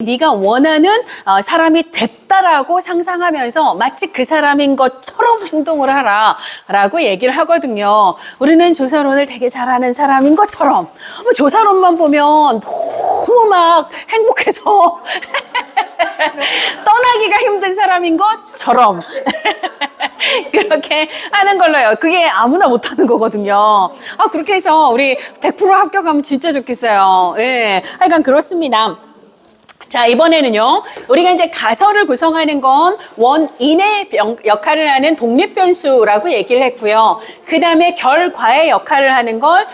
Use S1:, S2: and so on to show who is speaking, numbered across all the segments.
S1: 네가 원하는 사람이 됐다라고 상상하면서 마치 그 사람인 것처럼 행동을 하라 라고 얘기를 하거든요. 우리는 조사론을 되게 잘하는 사람인 것처럼 조사론만 보면 너무 막 행복해서 떠나기가 힘든 사람인 것처럼 그렇게 하는 걸로요. 그게 아무나 못하는 거거든요. 그렇게 해서 우리 100% 합격하면 진짜 좋겠어요. 예, 하여간 그렇습니다. 자, 이번에는요, 우리가 이제 가설을 구성하는 건 원인의 역할을 하는 독립변수라고 얘기를 했고요. 그 다음에 결과의 역할을 하는 건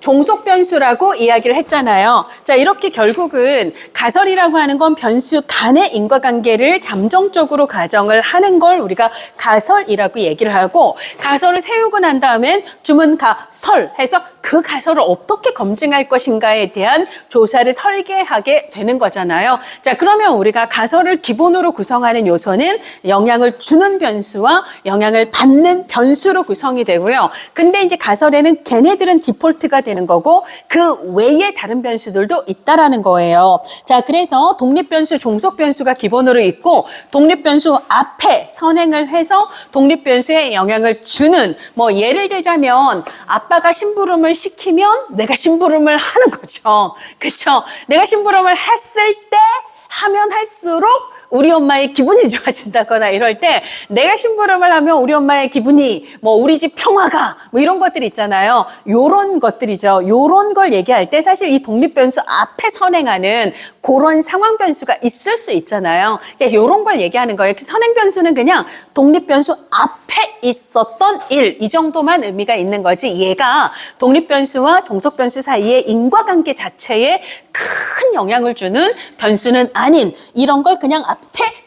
S1: 종속변수라고 이야기를 했잖아요. 자, 이렇게 결국은 가설이라고 하는 건 변수 간의 인과관계를 잠정적으로 가정을 하는 걸 우리가 가설이라고 얘기를 하고, 가설을 세우고 난 다음엔 주문가설 해서 그 가설을 어떻게 검증할 것인가에 대한 조사를 설계하게 되는 거잖아요. 자, 그러면 우리가 가설을 기본으로 구성하는 요소는 영향을 주는 변수와 영향을 받는 변수로 구성이 되고요. 근데 이제 가설에는 걔네들은 디폴트가 되는 거고 그 외에 다른 변수들도 있다라는 거예요. 자, 그래서 독립변수, 종속변수가 기본으로 있고 독립변수 앞에 선행을 해서 독립변수에 영향을 주는, 예를 들자면 아빠가 심부름을 시키면 내가 심부름을 하는 거죠. 그렇죠? 내가 심부름을 했을 때 하면 할수록 우리 엄마의 기분이 좋아진다거나 이럴 때 내가 심부름을 하면 우리 엄마의 기분이 우리 집 평화가 이런 것들 있잖아요. 요런 것들이죠. 요런 걸 얘기할 때 사실 이 독립변수 앞에 선행하는 그런 상황 변수가 있을 수 있잖아요. 그래서 요런 걸 얘기하는 거예요. 선행 변수는 그냥 독립변수 앞에 있었던 일, 이 정도만 의미가 있는 거지 얘가 독립변수와 종속변수 사이의 인과관계 자체에 큰 영향을 주는 변수는 아닌 이런 걸 그냥 앞에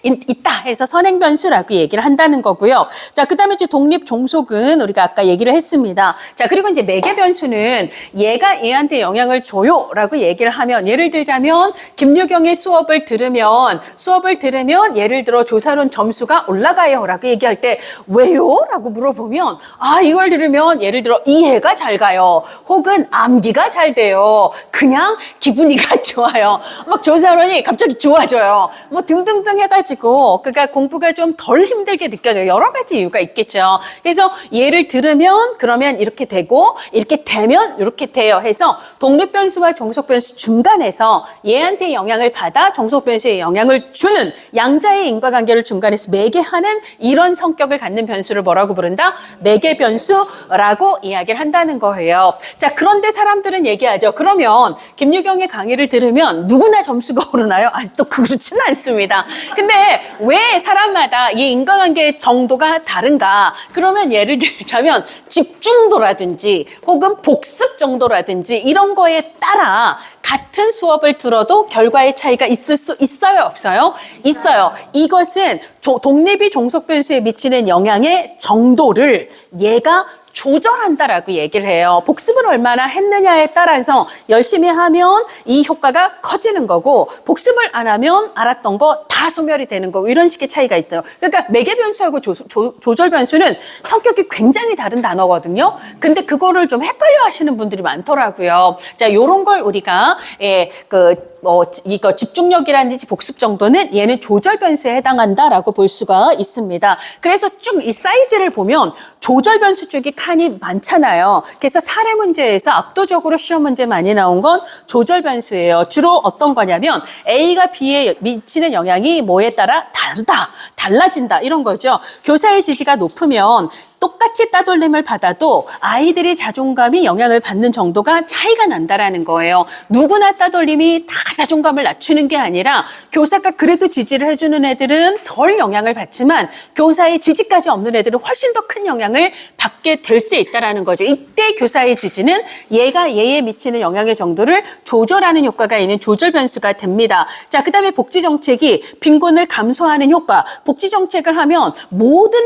S1: 있다 해서 선행변수라고 얘기를 한다는 거고요. 자, 그 다음에 이제 독립 종속은 우리가 아까 얘기를 했습니다. 자, 그리고 이제 매개변수는 얘가 얘한테 영향을 줘요라고 얘기를 하면, 예를 들자면 김유경의 수업을 들으면 예를 들어 조사론 점수가 올라가요라고 얘기할 때 왜요? 라고 물어보면 이걸 들으면 예를 들어 이해가 잘 가요. 혹은 암기가 잘 돼요. 그냥 기분이가 좋아요. 막 조사론이 갑자기 좋아져요. 등등등 해가지고 그러니까 공부가 좀 덜 힘들게 느껴져요. 여러 가지 이유가 있겠죠. 그래서 얘를 들으면 그러면 이렇게 되고 이렇게 되면 이렇게 돼요 해서 독립변수와 종속변수 중간에서 얘한테 영향을 받아 종속변수에 영향을 주는 양자의 인과관계를 중간에서 매개하는 이런 성격을 갖는 변수를 뭐라고 부른다? 매개변수라고 이야기를 한다는 거예요. 자, 그런데 사람들은 얘기하죠. 그러면 김유경의 강의를 들으면 누구나 점수가 오르나요? 또 그렇지는 않습니다. 근데 왜 사람마다 이 인과관계의 정도가 다른가? 그러면 예를 들자면 집중도라든지 혹은 복습 정도라든지 이런 거에 따라 같은 수업을 들어도 결과의 차이가 있을 수 있어요? 없어요? 있어요. 이것은 독립이 종속변수에 미치는 영향의 정도를 얘가 조절한다라고 얘기를 해요. 복습을 얼마나 했느냐에 따라서 열심히 하면 이 효과가 커지는 거고 복습을 안 하면 알았던 거 다 소멸이 되는 거 이런 식의 차이가 있대요. 그러니까 매개변수하고 조절변수는 성격이 굉장히 다른 단어거든요. 근데 그거를 좀 헷갈려 하시는 분들이 많더라고요. 자, 요런 걸 우리가 이거 집중력이라든지 복습 정도는 얘는 조절 변수에 해당한다라고 볼 수가 있습니다. 그래서 쭉 이 사이즈를 보면 조절 변수 쪽이 칸이 많잖아요. 그래서 사례 문제에서 압도적으로 시험 문제 많이 나온 건 조절 변수예요. 주로 어떤 거냐면 A가 B에 미치는 영향이 뭐에 따라 달라진다 이런 거죠. 교사의 지지가 높으면 똑같이 따돌림을 받아도 아이들의 자존감이 영향을 받는 정도가 차이가 난다라는 거예요. 누구나 따돌림이 다 자존감을 낮추는 게 아니라 교사가 그래도 지지를 해주는 애들은 덜 영향을 받지만 교사의 지지까지 없는 애들은 훨씬 더 큰 영향을 받게 될 수 있다는 거죠. 이때 교사의 지지는 얘가 얘에 미치는 영향의 정도를 조절하는 효과가 있는 조절 변수가 됩니다. 자, 그 다음에 복지 정책이 빈곤을 감소하는 효과. 복지 정책을 하면 모든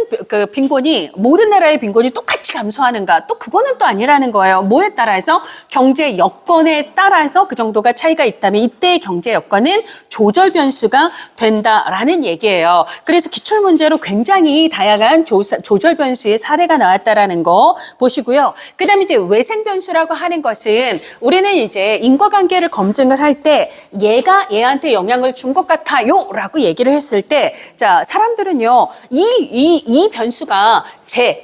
S1: 빈곤이 모든 모든 나라의 빈곤이 똑같이 감소하는가? 또 그거는 또 아니라는 거예요. 뭐에 따라서? 경제 여건에 따라서 그 정도가 차이가 있다면 이때의 경제 여건은 조절 변수가 된다라는 얘기예요. 그래서 기출문제로 굉장히 다양한 조절 변수의 사례가 나왔다라는 거 보시고요. 그다음에 이제 외생 변수라고 하는 것은 우리는 이제 인과관계를 검증을 할 때 얘가 얘한테 영향을 준 것 같아요라고 얘기를 했을 때, 자, 사람들은요 이 변수가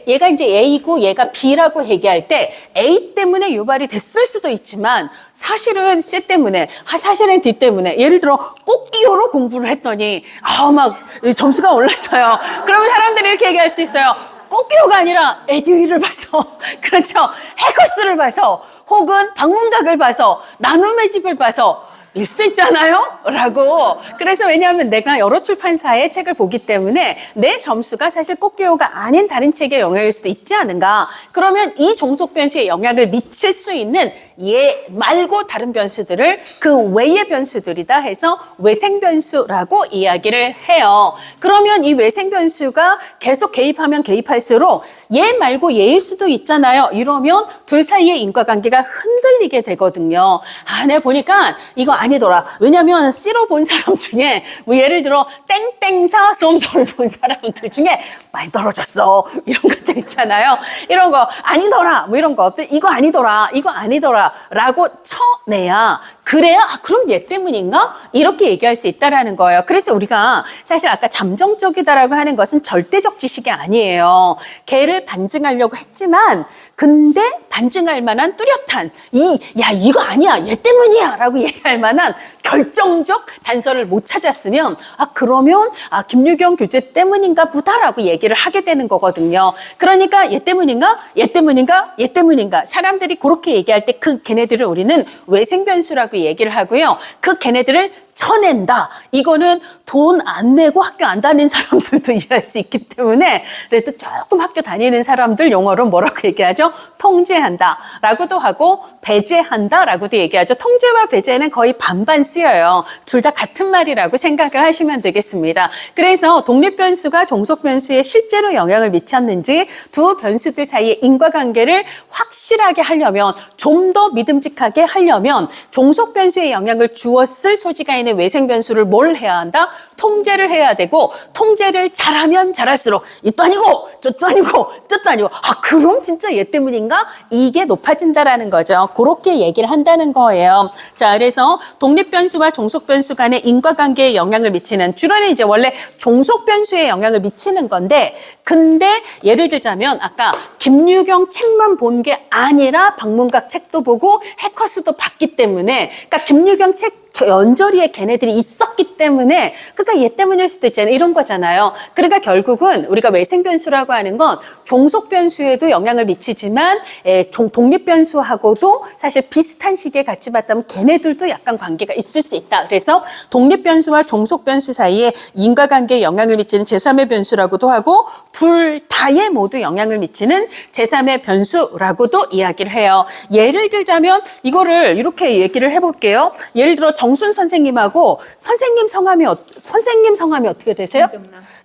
S1: 얘가 이제 A고 얘가 B라고 얘기할 때 A 때문에 유발이 됐을 수도 있지만 사실은 C 때문에, 사실은 D 때문에, 예를 들어 꽃기호로 공부를 했더니 막 점수가 올랐어요. 그러면 사람들이 이렇게 얘기할 수 있어요. 꽃기호가 아니라 에듀윌을 봐서 그렇죠. 해커스를 봐서 혹은 방문각을 봐서 나눔의 집을 봐서 일 수도 있잖아요? 라고. 그래서 왜냐하면 내가 여러 출판사의 책을 보기 때문에 내 점수가 사실 꽃기호가 아닌 다른 책의 영향일 수도 있지 않은가. 그러면 이 종속 변수에 영향을 미칠 수 있는 얘 말고 다른 변수들을 그 외의 변수들이다 해서 외생 변수라고 이야기를 해요. 그러면 이 외생 변수가 계속 개입하면 개입할수록 얘 말고 얘일 수도 있잖아요. 이러면 둘 사이의 인과관계가 흔들리게 되거든요. 내가 보니까 이거 아니더라. 왜냐면 C로 본 사람 중에 뭐 예를 들어 땡땡사 수험서를 본 사람들 중에 많이 떨어졌어. 이런 것들 있잖아요. 이런 거 아니더라. 뭐 이런 거 이거 아니더라. 이거 아니더라. 라고 쳐내야 그래야 그럼 얘 때문인가? 이렇게 얘기할 수 있다라는 거예요. 그래서 우리가 사실 아까 잠정적이다라고 하는 것은 절대적 지식이 아니에요. 걔를 반증하려고 했지만 근데 반증할 만한 뚜렷한 이거 아니야 얘 때문이야 라고 얘기할 만한 결정적 단서를 못 찾았으면 그러면 김유경 교재 때문인가 보다라고 얘기를 하게 되는 거거든요. 그러니까 얘 때문인가? 얘 때문인가? 얘 때문인가? 사람들이 그렇게 얘기할 때 그 걔네들을 우리는 외생변수라고 얘기를 하고요. 그 걔네들을 쳐낸다. 이거는 돈 안 내고 학교 안 다니는 사람들도 이해할 수 있기 때문에 그래도 조금 학교 다니는 사람들 용어로 뭐라고 얘기하죠? 통제한다 라고도 하고 배제한다 라고도 얘기하죠. 통제와 배제는 거의 반반 쓰여요. 둘 다 같은 말이라고 생각을 하시면 되겠습니다. 그래서 독립변수가 종속변수에 실제로 영향을 미쳤는지 두 변수들 사이의 인과관계를 확실하게 하려면 좀 더 믿음직하게 하려면 종속변수에 영향을 주었을 소지가 있는 외생변수를 뭘 해야 한다? 통제를 해야 되고 통제를 잘하면 잘할수록 이도 아니고 저도 아니고 저도 아니고 그럼 진짜 얘 때문인가? 이게 높아진다라는 거죠. 그렇게 얘기를 한다는 거예요. 자, 그래서 독립변수와 종속변수 간의 인과관계에 영향을 미치는 주로는 이제 원래 종속변수에 영향을 미치는 건데 근데 예를 들자면 아까 김유경 책만 본 게 아니라 방문각 책도 보고 해커스도 봤기 때문에 그러니까 김유경 책 연저리에 걔네들이 있었기 때문에 그러니까 얘 때문일 수도 있잖아요. 이런 거잖아요. 그러니까 결국은 우리가 외생변수라고 하는 건 종속변수에도 영향을 미치지만 독립변수하고도 사실 비슷한 시기에 같이 봤다면 걔네들도 약간 관계가 있을 수 있다. 그래서 독립변수와 종속변수 사이에 인과관계에 영향을 미치는 제3의 변수라고도 하고 둘 다에 모두 영향을 미치는 제3의 변수라고도 이야기를 해요. 예를 들자면 이거를 이렇게 얘기를 해볼게요. 예를 들어 정순 선생님하고 선생님 성함이 어떻게 되세요?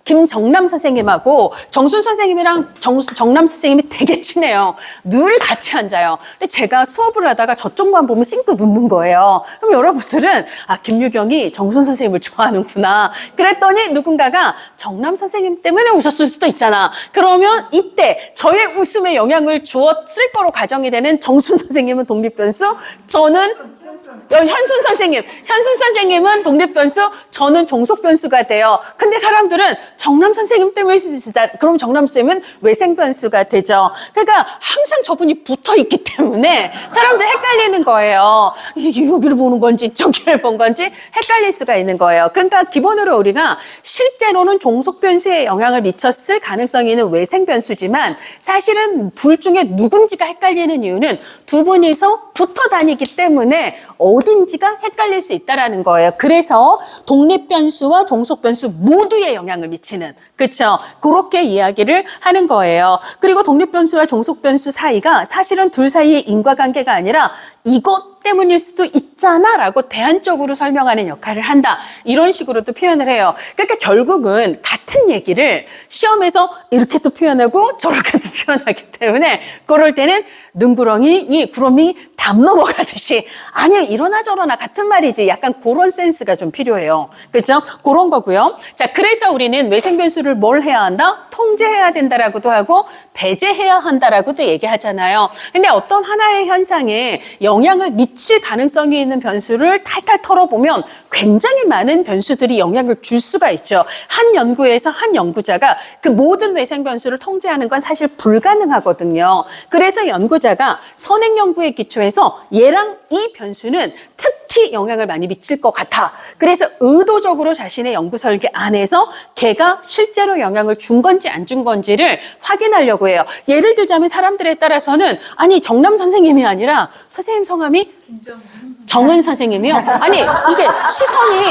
S1: 김정남 선생님하고 정순 선생님이랑 정남 선생님이 되게 친해요. 늘 같이 앉아요. 근데 제가 수업을 하다가 저쪽만 보면 싱크 눕는 거예요. 그럼 여러분들은 김유경이 정순 선생님을 좋아하는구나. 그랬더니 누군가가 정남 선생님 때문에 웃었을 수도 있잖아. 그러면 이때 저의 웃음에 영향을 주었을 거로 가정이 되는 정순 선생님은 독립변수, 저는 현순 선생님은 독립변수, 저는 종속변수가 돼요. 근데 사람들은 정남 선생님 때문일 수도 있다. 그럼 정남 쌤은 외생변수가 되죠. 그러니까 항상 저분이 붙어 있기 때문에 사람들 헷갈리는 거예요. 여기를 보는 건지 저기를 본 건지 헷갈릴 수가 있는 거예요. 그러니까 기본으로 우리가 실제로는 종속변수에 영향을 미쳤을 가능성이 있는 외생변수지만 사실은 둘 중에 누군지가 헷갈리는 이유는 두 분이서 붙어 다니기 때문에 어딘지가 헷갈릴 수 있다는 거예요. 그래서 독립변수와 종속변수 모두에 영향을 미치는, 그렇죠? 그렇게 이야기를 하는 거예요. 그리고 독립변수와 종속변수 사이가 사실은 둘 사이의 인과관계가 아니라 이것 때문일 수도 있잖아 라고 대안적으로 설명하는 역할을 한다. 이런 식으로도 표현을 해요. 그러니까 결국은 같은 얘기를 시험에서 이렇게도 표현하고 저렇게도 표현하기 때문에 그럴 때는 능구렁이 구름이 담 넘어가듯이 아니 이러나 저러나 같은 말이지 약간 그런 센스가 좀 필요해요. 그렇죠? 그런 거고요. 자, 그래서 우리는 외생변수를 뭘 해야 한다? 통제해야 된다라고도 하고 배제해야 한다라고도 얘기하잖아요. 근데 어떤 하나의 현상에 영향을 미칠 가능성이 있는 변수를 탈탈 털어보면 굉장히 많은 변수들이 영향을 줄 수가 있죠. 한 연구에서 한 연구자가 그 모든 외생변수를 통제하는 건 사실 불가능하거든요. 그래서 연구자가 선행 연구에 기초해서 얘랑 이 변수는 특히 영향을 많이 미칠 것 같아. 그래서 의도적으로 자신의 연구 설계 안에서 걔가 실제로 영향을 준 건지 안 준 건지를 확인하려고 해요. 예를 들자면 사람들에 따라서는 아니 정남 선생님이 아니라 선생님 성함이 정은 선생님이요? 아니 이게 시선이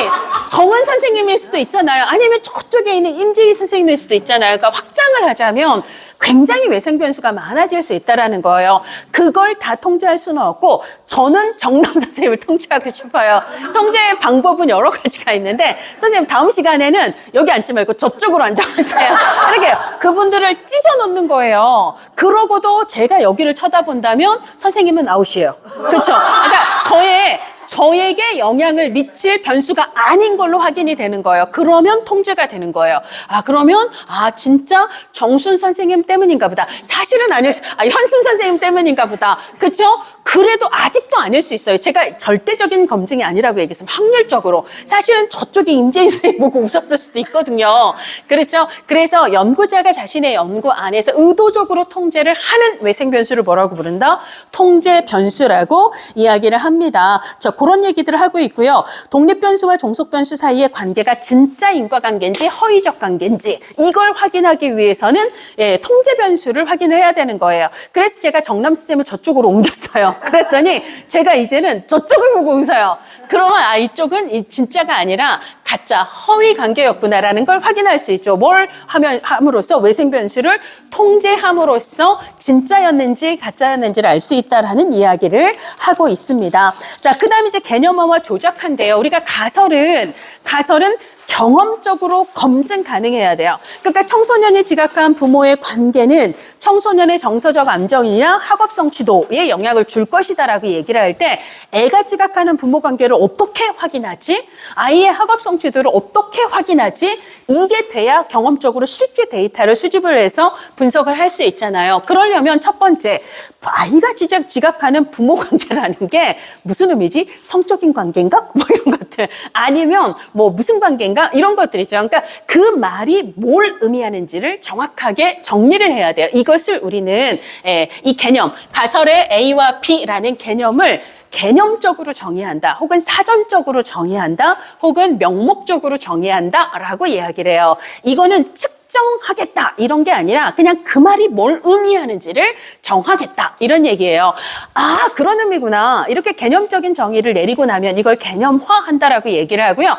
S1: 정은 선생님일 수도 있잖아요. 아니면 저쪽에 있는 임지희 선생님일 수도 있잖아요. 그러니까 확장을 하자면 굉장히 외생변수가 많아질 수 있다는 거예요. 그걸 다 통제할 수는 없고 저는 정남 선생님을 통제하고 싶어요. 통제의 방법은 여러 가지가 있는데 선생님 다음 시간에는 여기 앉지 말고 저쪽으로 앉아보세요. 이렇게 그분들을 찢어놓는 거예요. 그러고도 제가 여기를 쳐다본다면 선생님은 아웃이에요. 그렇죠? 그러니까 저에게 영향을 미칠 변수가 아닌 걸로 확인이 되는 거예요. 그러면 통제가 되는 거예요. 그러면 진짜 정순 선생님 때문인가 보다. 사실은 현순 선생님 때문인가 보다. 그렇죠? 그래도 아직도 아닐 수 있어요. 제가 절대적인 검증이 아니라고 얘기했으면 확률적으로. 사실은 저쪽에 임재인 선생님 보고 웃었을 수도 있거든요. 그렇죠? 그래서 연구자가 자신의 연구 안에서 의도적으로 통제를 하는 외생변수를 뭐라고 부른다? 통제 변수라고 이야기를 합니다. 그런 얘기들을 하고 있고요. 독립변수와 종속변수 사이의 관계가 진짜 인과관계인지 허위적 관계인지 이걸 확인하기 위해서는 통제변수를 확인을 해야 되는 거예요. 그래서 제가 정남 쌤을 저쪽으로 옮겼어요. 그랬더니 제가 이제는 저쪽을 보고 웃어요. 그러면 이쪽은 진짜가 아니라 가짜, 허위 관계였구나라는 걸 확인할 수 있죠. 뭘 함으로써 외생변수를 통제함으로써 진짜였는지 가짜였는지를 알 수 있다라는 이야기를 하고 있습니다. 자, 그다음에 이제 개념화와 조작한데요. 우리가 가설은 경험적으로 검증 가능해야 돼요. 그러니까 청소년이 지각한 부모의 관계는 청소년의 정서적 안정이나 학업성 지도에 영향을 줄 것이다라고 얘기를 할 때 애가 지각하는 부모 관계를 어떻게 확인하지? 아이의 학업성 지도를 어떻게 확인하지? 이게 돼야 경험적으로 실제 데이터를 수집을 해서 분석을 할 수 있잖아요. 그러려면 첫 번째, 아이가 지각하는 부모 관계라는 게 무슨 의미지? 성적인 관계인가? 뭐 이런 것들. 아니면 뭐 무슨 관계인가? 이런 것들이죠. 그러니까 그 말이 뭘 의미하는지를 정확하게 정리를 해야 돼요. 이것을 우리는 이 개념, 가설의 A와 B라는 개념을 개념적으로 정의한다, 혹은 사전적으로 정의한다, 혹은 명목적으로 정의한다라고 이야기를 해요. 이거는 측정하겠다 이런 게 아니라 그냥 그 말이 뭘 의미하는지를 정하겠다 이런 얘기예요. 그런 의미구나. 이렇게 개념적인 정의를 내리고 나면 이걸 개념화한다라고 얘기를 하고요.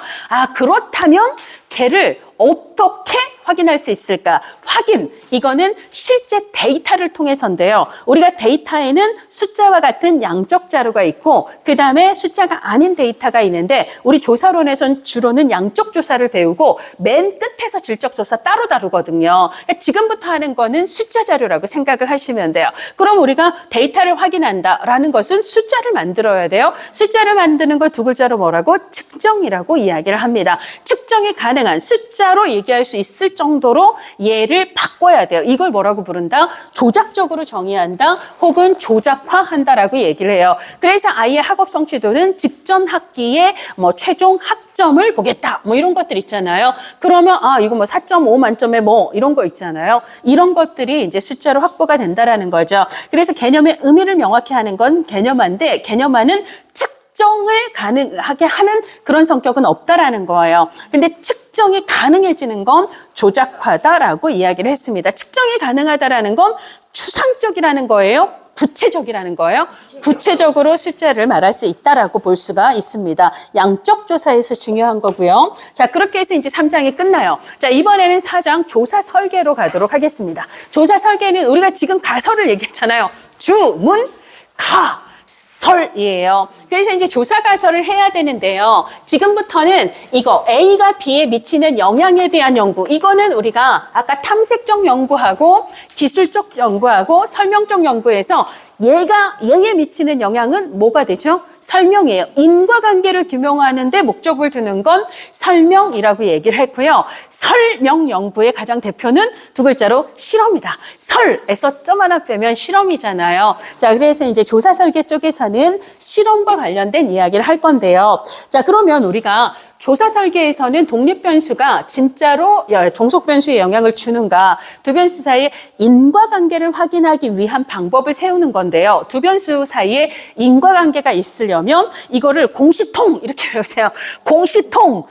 S1: 그렇다면 걔를 어떻게 확인할 수 있을까? 확인, 이거는 실제 데이터를 통해서인데요. 우리가 데이터에는 숫자와 같은 양적 자료가 있고 그 다음에 숫자가 아닌 데이터가 있는데 우리 조사론에서는 주로는 양적 조사를 배우고 맨 끝에서 질적 조사 따로 다루거든요. 그러니까 지금부터 하는 거는 숫자 자료라고 생각을 하시면 돼요. 그럼 우리가 데이터를 확인한다라는 것은 숫자를 만들어야 돼요. 숫자를 만드는 거 두 글자로 뭐라고? 측정이라고 이야기를 합니다. 측정이 가능한 숫자로 얘기할 수 있을 정도로 얘를 바꿔야 돼요. 이걸 뭐라고 부른다? 조작적으로 정의한다, 혹은 조작화한다라고 얘기를 해요. 그래서 아이의 학업성 지도는 직전 학기에 최종 학점을 보겠다, 이런 것들 있잖아요. 그러면 이거 4.5 만점에 이런 거 있잖아요. 이런 것들이 이제 숫자로 확보가 된다라는 거죠. 그래서 개념의 의미를 명확히 하는 건 개념화인데, 개념화는 측정을 가능하게 하는 그런 성격은 없다라는 거예요. 근데 측정이 가능해지는 건 조작화다라고 이야기를 했습니다. 측정이 가능하다라는 건 추상적이라는 거예요? 구체적이라는 거예요? 구체적으로 숫자를 말할 수 있다라고 볼 수가 있습니다. 양적 조사에서 중요한 거고요. 자, 그렇게 해서 이제 3장이 끝나요. 자, 이번에는 4장 조사 설계로 가도록 하겠습니다. 조사 설계는 우리가 지금 가설을 얘기했잖아요. 주, 문, 가. 설이에요. 그래서 이제 조사 가설을 해야 되는데요. 지금부터는 이거 A가 B에 미치는 영향에 대한 연구. 이거는 우리가 아까 탐색적 연구하고 기술적 연구하고 설명적 연구에서 얘에 미치는 영향은 뭐가 되죠? 설명이에요. 인과관계를 규명하는 데 목적을 두는 건 설명이라고 얘기를 했고요. 설명 연구의 가장 대표는 두 글자로 실험이다. 설에서 점 하나 빼면 실험이잖아요. 자, 그래서 이제 조사 설계 쪽에서는 실험과 관련된 이야기를 할 건데요. 자, 그러면 우리가 조사 설계에서는 독립 변수가 진짜로 종속 변수에 영향을 주는가, 두 변수 사이의 인과관계를 확인하기 위한 방법을 세우는 건데요. 두 변수 사이에 인과관계가 있으려면 이거를 공시통 이렇게 배우세요. 공시통.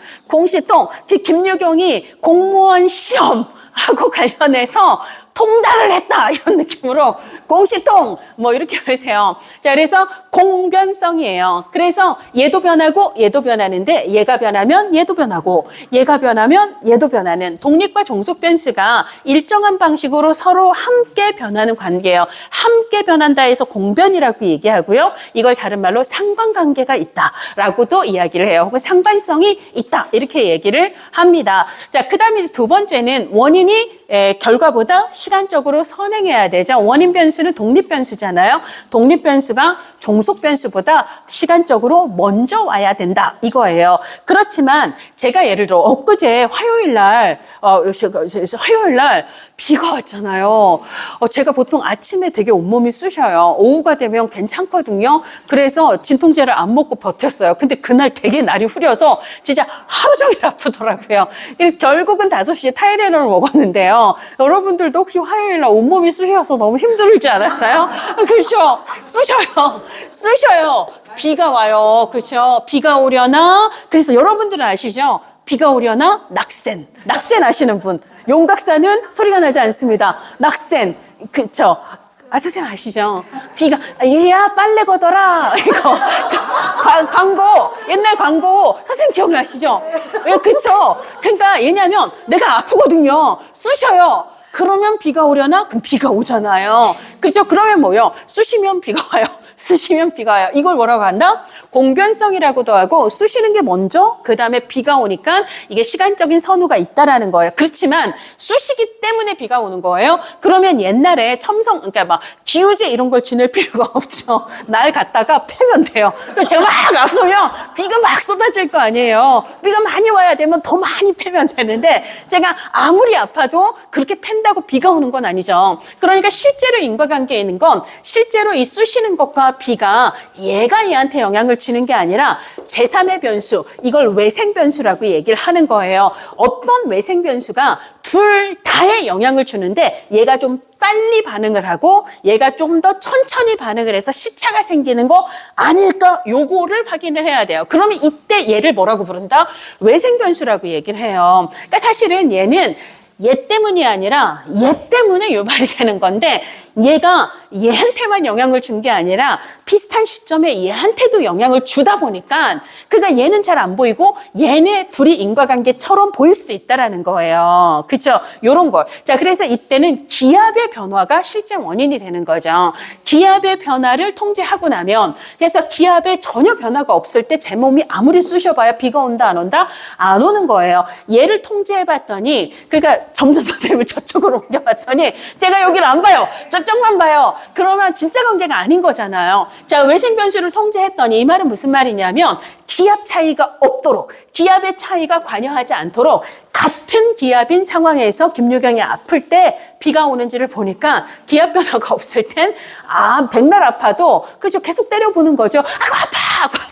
S1: 김유경이 공무원 시험하고 관련해서 통달을 했다 이런 느낌으로 공시통 뭐 이렇게 하세요. 자, 그래서 공변성이에요. 그래서 얘도 변하고 얘도 변하는데 얘가 변하면 얘도 변하고 얘가 변하면 얘도 변하는 독립과 종속 변수가 일정한 방식으로 서로 함께 변하는 관계예요. 함께 변한다 해서 공변이라고 얘기하고요. 이걸 다른 말로 상관관계가 있다라고도 이야기를 해요. 혹은 상관성이 있다 이렇게 얘기를 합니다. 자, 그다음에 두 번째는 원인이 결과보다 시간적으로 선행해야 되죠. 원인 변수는 독립 변수잖아요. 독립 변수가 종속 변수보다 시간적으로 먼저 와야 된다 이거예요. 그렇지만 제가 예를 들어 엊그제 화요일 날 비가 왔잖아요. 제가 보통 아침에 되게 온몸이 쑤셔요. 오후가 되면 괜찮거든요. 그래서 진통제를 안 먹고 버텼어요. 근데 그날 되게 날이 흐려서 진짜 하루 종일 아프더라고요. 그래서 결국은 5시에 타이레놀을 먹었는데요. 여러분들도 혹시 화요일 날 온몸이 쑤셔서 너무 힘들지 않았어요? 그렇죠? 쑤셔요. 비가 와요. 그렇죠? 비가 오려나? 그래서 여러분들은 아시죠? 비가 오려나? 낙센 아시는 분. 용각사는 소리가 나지 않습니다. 낙센. 그쵸? 선생님 아시죠? 비가, 얘야, 빨래 걷어라. 이거. 옛날 광고. 선생님 기억나시죠? 왜, 그쵸? 그러니까, 왜냐면 내가 아프거든요. 쑤셔요. 그러면 비가 오려나? 그럼 비가 오잖아요. 그죠? 그러면 뭐요? 쑤시면 비가 와요. 쑤시면 비가 와요. 이걸 뭐라고 한다? 공변성이라고도 하고 쑤시는 게 먼저 그 다음에 비가 오니까 이게 시간적인 선후가 있다라는 거예요. 그렇지만 쑤시기 때문에 비가 오는 거예요. 그러면 옛날에 그러니까 막 기우제 이런 걸 지낼 필요가 없죠. 날 갖다가 패면 돼요. 제가 막 아프면 비가 막 쏟아질 거 아니에요. 비가 많이 와야 되면 더 많이 패면 되는데 제가 아무리 아파도 그렇게 팬다고 비가 오는 건 아니죠. 그러니까 실제로 인과관계에 있는 건 실제로 이 쑤시는 것과 비가 얘가 얘한테 영향을 주는 게 아니라 제3의 변수, 이걸 외생 변수라고 얘기를 하는 거예요. 어떤 외생 변수가 둘 다에 영향을 주는데 얘가 좀 빨리 반응을 하고 얘가 좀 더 천천히 반응을 해서 시차가 생기는 거 아닐까? 요거를 확인을 해야 돼요. 그러면 이때 얘를 뭐라고 부른다? 외생 변수라고 얘기를 해요. 그러니까 사실은 얘는 얘 때문이 아니라 얘 때문에 유발이 되는 건데 얘가 얘한테만 영향을 준 게 아니라 비슷한 시점에 얘한테도 영향을 주다 보니까 그러니까 얘는 잘 안 보이고 얘네 둘이 인과관계처럼 보일 수도 있다라는 거예요. 그렇죠? 요런 걸. 자, 그래서 이때는 기압의 변화가 실제 원인이 되는 거죠. 기압의 변화를 통제하고 나면 그래서 기압에 전혀 변화가 없을 때 제 몸이 아무리 쑤셔봐야 비가 온다 안 온다? 안 오는 거예요. 얘를 통제해봤더니 그러니까 점수 선생님을 저쪽으로 옮겨봤더니 제가 여기를 안 봐요. 저쪽만 봐요. 그러면 진짜 관계가 아닌 거잖아요. 자, 외생 변수를 통제했더니 이 말은 무슨 말이냐면 기압 차이가 없도록 기압의 차이가 관여하지 않도록 같은 기압인 상황에서 김유경이 아플 때 비가 오는지를 보니까 기압 변화가 없을 땐 백날 아파도 그죠 계속 때려보는 거죠. 아고 아파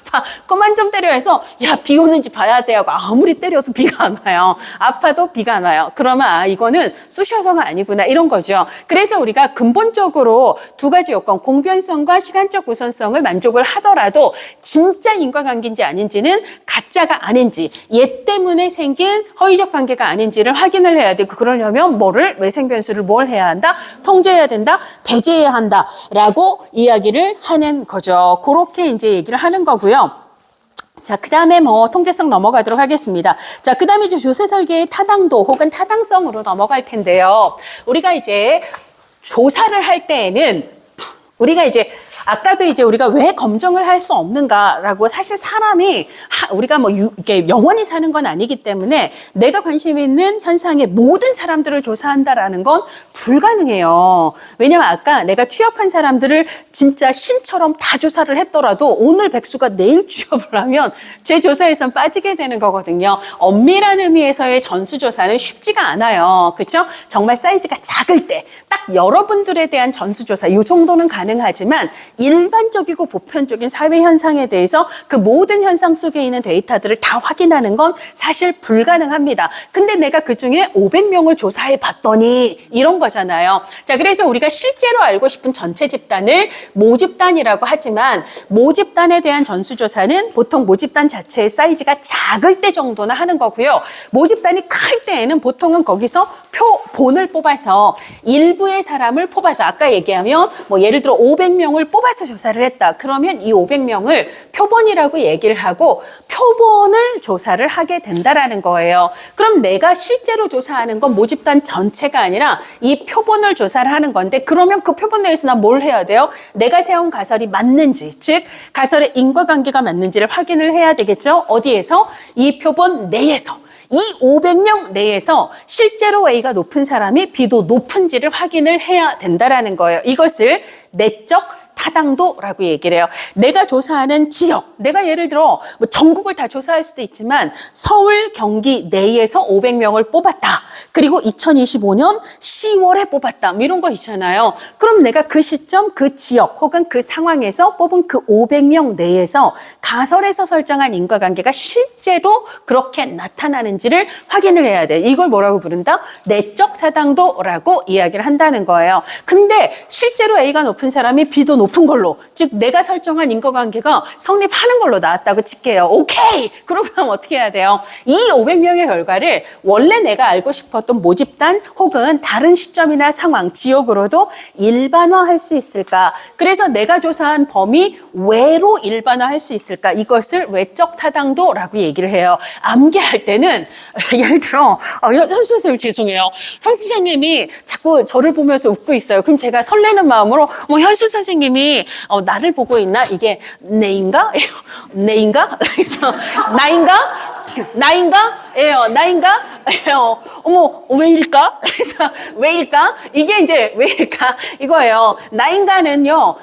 S1: 그만 좀 때려 해서 야, 비 오는지 봐야 돼 하고 아무리 때려도 비가 안 와요. 아파도 비가 안 와요. 그러면 이거는 쑤셔서가 아니구나 이런 거죠. 그래서 우리가 근본적으로 두 가지 요건 공변성과 시간적 우선성을 만족을 하더라도 진짜 인과관계인지 아닌지는 가짜가 아닌지 얘 때문에 생긴 허위적 관계가 아닌지를 확인을 해야 되고 그러려면 외생 변수를 뭘 해야 한다? 통제해야 된다? 배제해야 한다라고 이야기를 하는 거죠. 그렇게 이제 얘기를 하는 거고요. 자, 그 다음에 통제성 넘어가도록 하겠습니다. 자, 그 다음에 이제 조세 설계의 타당도 혹은 타당성으로 넘어갈 텐데요. 우리가 이제 조사를 할 때에는 우리가 이제 아까도 이제 우리가 왜 검증을 할 수 없는가라고 사실 사람이 우리가 뭐 이렇게 영원히 사는 건 아니기 때문에 내가 관심 있는 현상의 모든 사람들을 조사한다라는 건 불가능해요. 왜냐면 아까 내가 취업한 사람들을 진짜 신처럼 다 조사를 했더라도 오늘 백수가 내일 취업을 하면 제 조사에선 빠지게 되는 거거든요. 엄밀한 의미에서의 전수조사는 쉽지가 않아요. 그렇죠? 정말 사이즈가 작을 때 딱 여러분들에 대한 전수조사 이 정도는 가능하지만 일반적이고 보편적인 사회 현상에 대해서 그 모든 현상 속에 있는 데이터들을 다 확인하는 건 사실 불가능합니다. 근데 내가 그중에 500명을 조사해 봤더니 이런 거잖아요. 자, 그래서 우리가 실제로 알고 싶은 전체 집단을 모집단이라고 하지만 모집단에 대한 전수조사는 보통 모집단 자체의 사이즈가 작을 때 정도나 하는 거고요. 모집단이 클 때에는 보통은 거기서 표본을 뽑아서 일부의 사람을 뽑아서 아까 얘기하면 뭐 예를 들어 500명을 뽑아서 조사를 했다. 그러면 이 500명을 표본이라고 얘기를 하고 표본을 조사를 하게 된다라는 거예요. 그럼 내가 실제로 조사하는 건 모집단 전체가 아니라 이 표본을 조사를 하는 건데 그러면 그 표본 내에서 난 뭘 해야 돼요? 내가 세운 가설이 맞는지, 즉 가설의 인과관계가 맞는지를 확인을 해야 되겠죠. 어디에서? 이 표본 내에서. 이 500명 내에서 실제로 A가 높은 사람이 B도 높은지를 확인을 해야 된다라는 거예요. 이것을 내적 타당도라고 얘기를 해요. 내가 조사하는 지역, 내가 예를 들어 뭐 전국을 다 조사할 수도 있지만 서울, 경기 내에서 500명을 뽑았다. 그리고 2025년 10월에 뽑았다. 이런 거 있잖아요. 그럼 내가 그 시점, 그 지역 혹은 그 상황에서 뽑은 그 500명 내에서 가설에서 설정한 인과관계가 실제로 그렇게 나타나는지를 확인을 해야 돼. 이걸 뭐라고 부른다? 내적 타당도라고 이야기를 한다는 거예요. 근데 실제로 A가 높은 사람이 B도 높은 걸로, 즉 내가 설정한 인과관계가 성립하는 걸로 나왔다고 칠게요. 오케이! 그러고 나면 어떻게 해야 돼요? 이 500명의 결과를 원래 내가 알고 싶었던 모집단 혹은 다른 시점이나 상황, 지역으로도 일반화할 수 있을까? 그래서 내가 조사한 범위 외로 일반화할 수 있을까? 이것을 외적 타당도라고 얘기를 해요. 암기할 때는 예를 들어 현수 선생님 죄송해요. 현수 선생님이 자꾸 저를 보면서 웃고 있어요. 그럼 제가 설레는 마음으로 뭐 현수 선생님이 나를 보고 있나? 이게 내인가? 내인가? 그래서 나인가? 나인가? 예요. 나인가? 예요. 어머, 왜일까? 그래서 왜일까? 이게 이제 왜일까? 이거예요. 나인가는요,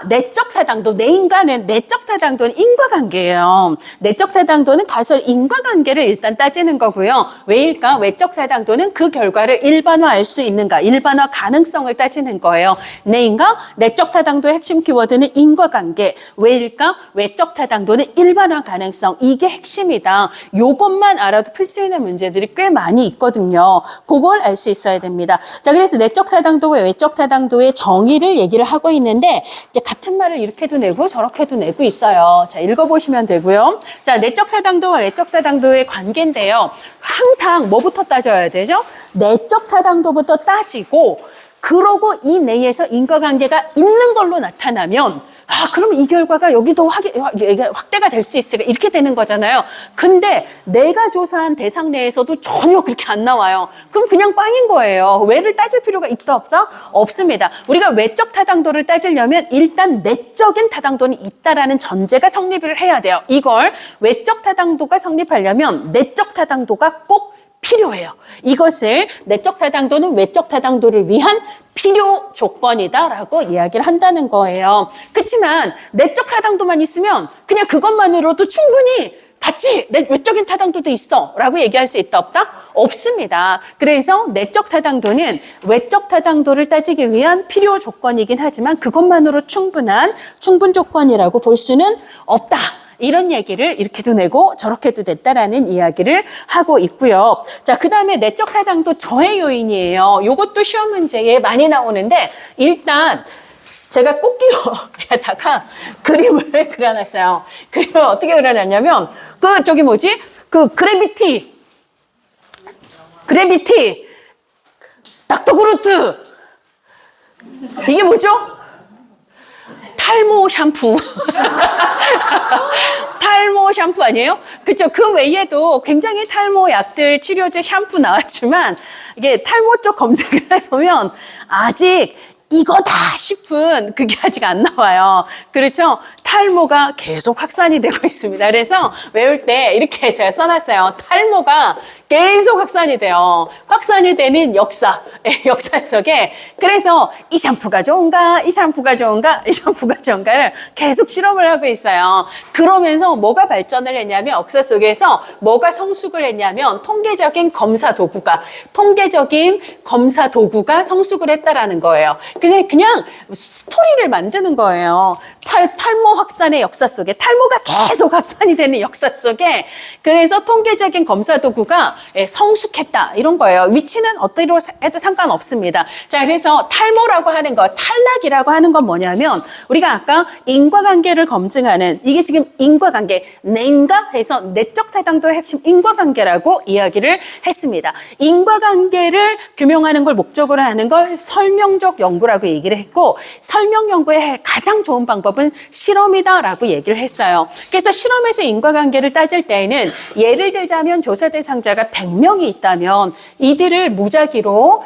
S1: 내적 타당도, 내인가는 내적 타당도는 인과관계예요. 내적 타당도는 가설 인과관계를 일단 따지는 거고요. 왜일까? 외적 타당도는 그 결과를 일반화할 수 있는가, 일반화 가능성을 따지는 거예요. 내인가? 내적 타당도의 핵심 키워드는 인과관계. 왜일까? 외적 타당도는 일반화 가능성. 이게 핵심이다. 요것만 알아도 풀 수 있는 문제들이 꽤 많이 있거든요. 그걸 알 수 있어야 됩니다. 자, 그래서 내적 타당도와 외적 타당도의 정의를 얘기를 하고 있는데 이제 같은 말을 이렇게도 내고 저렇게도 내고 있어요. 자, 읽어보시면 되고요. 자, 내적 타당도와 외적 타당도의 관계인데요. 항상 뭐부터 따져야 되죠? 내적 타당도부터 따지고 그러고 이 내에서 인과관계가 있는 걸로 나타나면 그럼 이 결과가 여기도 확대가 될 수 있을까? 이렇게 되는 거잖아요. 근데 내가 조사한 대상 내에서도 전혀 그렇게 안 나와요. 그럼 그냥 꽝인 거예요. 왜를 따질 필요가 있다 없다? 없습니다. 우리가 외적 타당도를 따지려면 일단 내적인 타당도는 있다라는 전제가 성립을 해야 돼요. 이걸 외적 타당도가 성립하려면 내적 타당도가 꼭 필요해요. 이것을 내적 타당도는 외적 타당도를 위한 필요 조건이다라고 이야기를 한다는 거예요. 그렇지만 내적 타당도만 있으면 그냥 그것만으로도 충분히 봤지? 내 외적인 타당도도 있어 라고 얘기할 수 있다 없다? 없습니다. 그래서 내적 타당도는 외적 타당도를 따지기 위한 필요 조건이긴 하지만 그것만으로 충분 조건이라고 볼 수는 없다. 이런 얘기를 이렇게도 내고 저렇게도 냈다라는 이야기를 하고 있고요. 자, 그 다음에 내적 타당도 저해 요인이에요. 이것도 시험 문제에 많이 나오는데 일단 제가 꽃기호에다가 그림을 그려놨어요. 그림을 어떻게 그려놨냐면 그래비티 닥터그루트 이게 뭐죠? 탈모 샴푸. 탈모 샴푸 아니에요? 그쵸. 그 외에도 굉장히 탈모 약들, 치료제, 샴푸 나왔지만 이게 탈모 쪽 검색을 해보면 아직 이거다 싶은 그게 아직 안 나와요. 그렇죠? 탈모가 계속 확산이 되고 있습니다. 그래서 외울 때 이렇게 제가 써놨어요. 탈모가 계속 확산이 돼요. 확산이 되는 역사 속에. 그래서 이 샴푸가 좋은가, 이 샴푸가 좋은가, 이 샴푸가 좋은가를 계속 실험을 하고 있어요. 그러면서 뭐가 발전을 했냐면 역사 속에서 뭐가 성숙을 했냐면 통계적인 검사 도구가 성숙을 했다라는 거예요. 그냥 스토리를 만드는 거예요. 탈모 확산의 역사 속에, 탈모가 계속 확산이 되는 역사 속에, 그래서 통계적인 검사 도구가 성숙했다 이런 거예요. 위치는 어디로 해도 상관없습니다. 자, 그래서 탈모라고 하는 거, 탈락이라고 하는 건 뭐냐면 우리가 아까 인과관계를 검증하는, 이게 지금 인과관계, 내인가 해서 내적 타당도의 핵심 인과관계라고 이야기를 했습니다. 인과관계를 규명하는 걸 목적으로 하는 걸 설명적 연구라고 얘기를 했고, 설명 연구의 가장 좋은 방법은 실험이다라고 얘기를 했어요. 그래서 실험에서 인과관계를 따질 때에는 예를 들자면 조사 대상자가 100명이 있다면 이들을 무작위로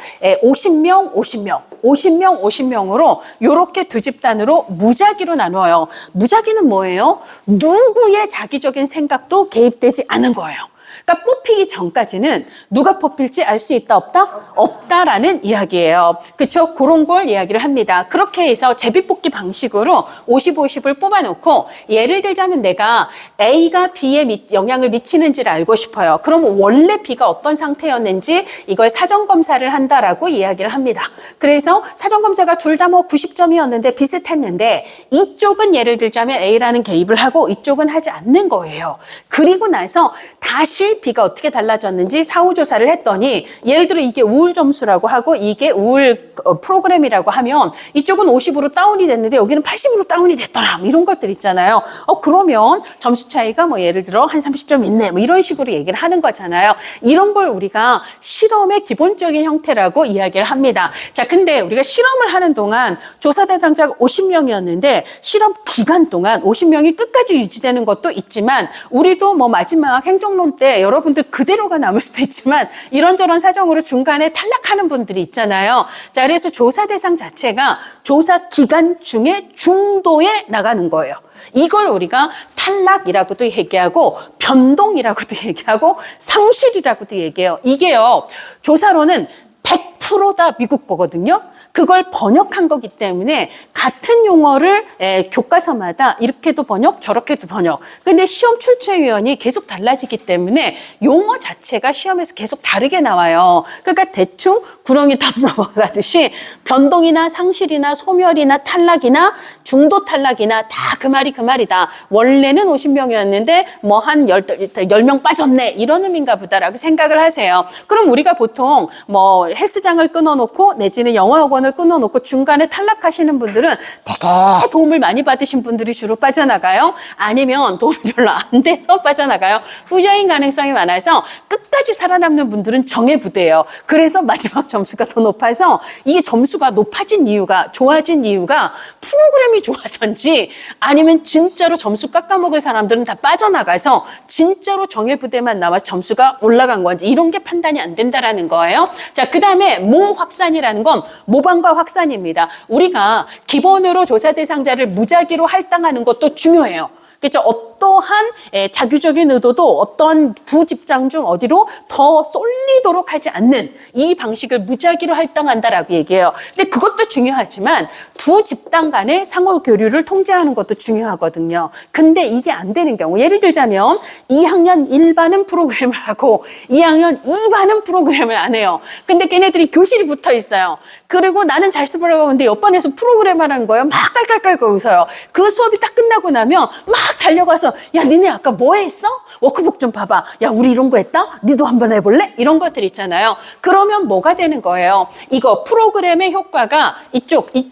S1: 50명으로 이렇게 두 집단으로 무작위로 나눠요. 무작위는 뭐예요? 누구의 자기적인 생각도 개입되지 않은 거예요. 그러니까 뽑히기 전까지는 누가 뽑힐지 알 수 있다 없다? 없다라는 이야기예요. 그렇죠? 그런 걸 이야기를 합니다. 그렇게 해서 제비뽑기 방식으로 50, 50을 뽑아놓고, 예를 들자면 내가 A가 B에 영향을 미치는지를 알고 싶어요. 그럼 원래 B가 어떤 상태였는지 이걸 사전검사를 한다라고 이야기를 합니다. 그래서 사전검사가 둘 다 뭐 90점이었는데 비슷했는데 이쪽은 예를 들자면 A라는 개입을 하고 이쪽은 하지 않는 거예요. 그리고 나서 다시 B가 어떻게 달라졌는지 사후조사를 했더니, 예를 들어 이게 우울 점수라고 하고 이게 우울 프로그램이라고 하면 이쪽은 50으로 다운이 됐는데 여기는 80으로 다운이 됐더라, 이런 것들 있잖아요. 그러면 점수 차이가 뭐 예를 들어 한 30점 있네, 뭐 이런 식으로 얘기를 하는 거잖아요. 이런 걸 우리가 실험의 기본적인 형태라고 이야기를 합니다. 자, 근데 우리가 실험을 하는 동안 조사 대상자가 50명이었는데 실험 기간 동안 50명이 끝까지 유지되는 것도 있지만, 우리도 뭐 마지막 행정론 때 여러분들 그대로가 남을 수도 있지만 이런저런 사정으로 중간에 탈락하는 분들이 있잖아요. 자, 그래서 조사 대상 자체가 조사 기간 중에 중도에 나가는 거예요. 이걸 우리가 탈락이라고도 얘기하고 변동이라고도 얘기하고 상실이라고도 얘기해요. 이게요, 조사로는 100%다 미국 거거든요. 그걸 번역한 거기 때문에 같은 용어를 교과서마다 이렇게도 번역, 저렇게도 번역. 근데 시험 출제위원이 계속 달라지기 때문에 용어 자체가 시험에서 계속 다르게 나와요. 그러니까 대충 구렁이 답 넘어가듯이 변동이나 상실이나 소멸이나 탈락이나 중도 탈락이나 다 그 말이 그 말이다. 원래는 50명이었는데 뭐 한 10명 빠졌네, 이런 의미인가 보다라고 생각을 하세요. 그럼 우리가 보통 뭐 헬스장을 끊어놓고 내지는 영어학원을 끊어놓고 중간에 탈락하시는 분들은 되게 도움을 많이 받으신 분들이 주로 빠져나가요? 아니면 도움이 별로 안 돼서 빠져나가요? 후자인 가능성이 많아서 끝까지 살아남는 분들은 정예부대예요. 그래서 마지막 점수가 더 높아서, 이게 점수가 높아진 이유가, 좋아진 이유가 프로그램이 좋아서인지 아니면 진짜로 점수 깎아먹을 사람들은 다 빠져나가서 진짜로 정예부대만 나와서 점수가 올라간 건지, 이런 게 판단이 안 된다라는 거예요. 자, 그 다음에 모 확산이라는 건 모방과 확산입니다. 우리가 기본으로 조사 대상자를 무작위로 할당하는 것도 중요해요. 그렇죠? 어떠한 자규적인 의도도 어떤 두 집단 중 어디로 더 쏠리도록 하지 않는 이 방식을 무작위로 할당한다라고 얘기해요. 근데 그것도 중요하지만 두 집단 간의 상호 교류를 통제하는 것도 중요하거든요. 근데 이게 안 되는 경우, 예를 들자면 2학년 1반은 프로그램을 하고 2학년 2반은 프로그램을 안 해요. 근데 걔네들이 교실이 붙어 있어요. 그리고 나는 잘 쓰려고 하는데 옆반에서 프로그램 하라는 거예요. 막 깔깔깔깔 웃어요. 그 수업이 딱 끝나고 나면 막 달려가서, 야, 니네 아까 뭐 했어? 워크북 좀 봐봐. 야, 우리 이런 거 했다? 니도 한번 해볼래? 이런 것들 있잖아요. 그러면 뭐가 되는 거예요? 이거 프로그램의 효과가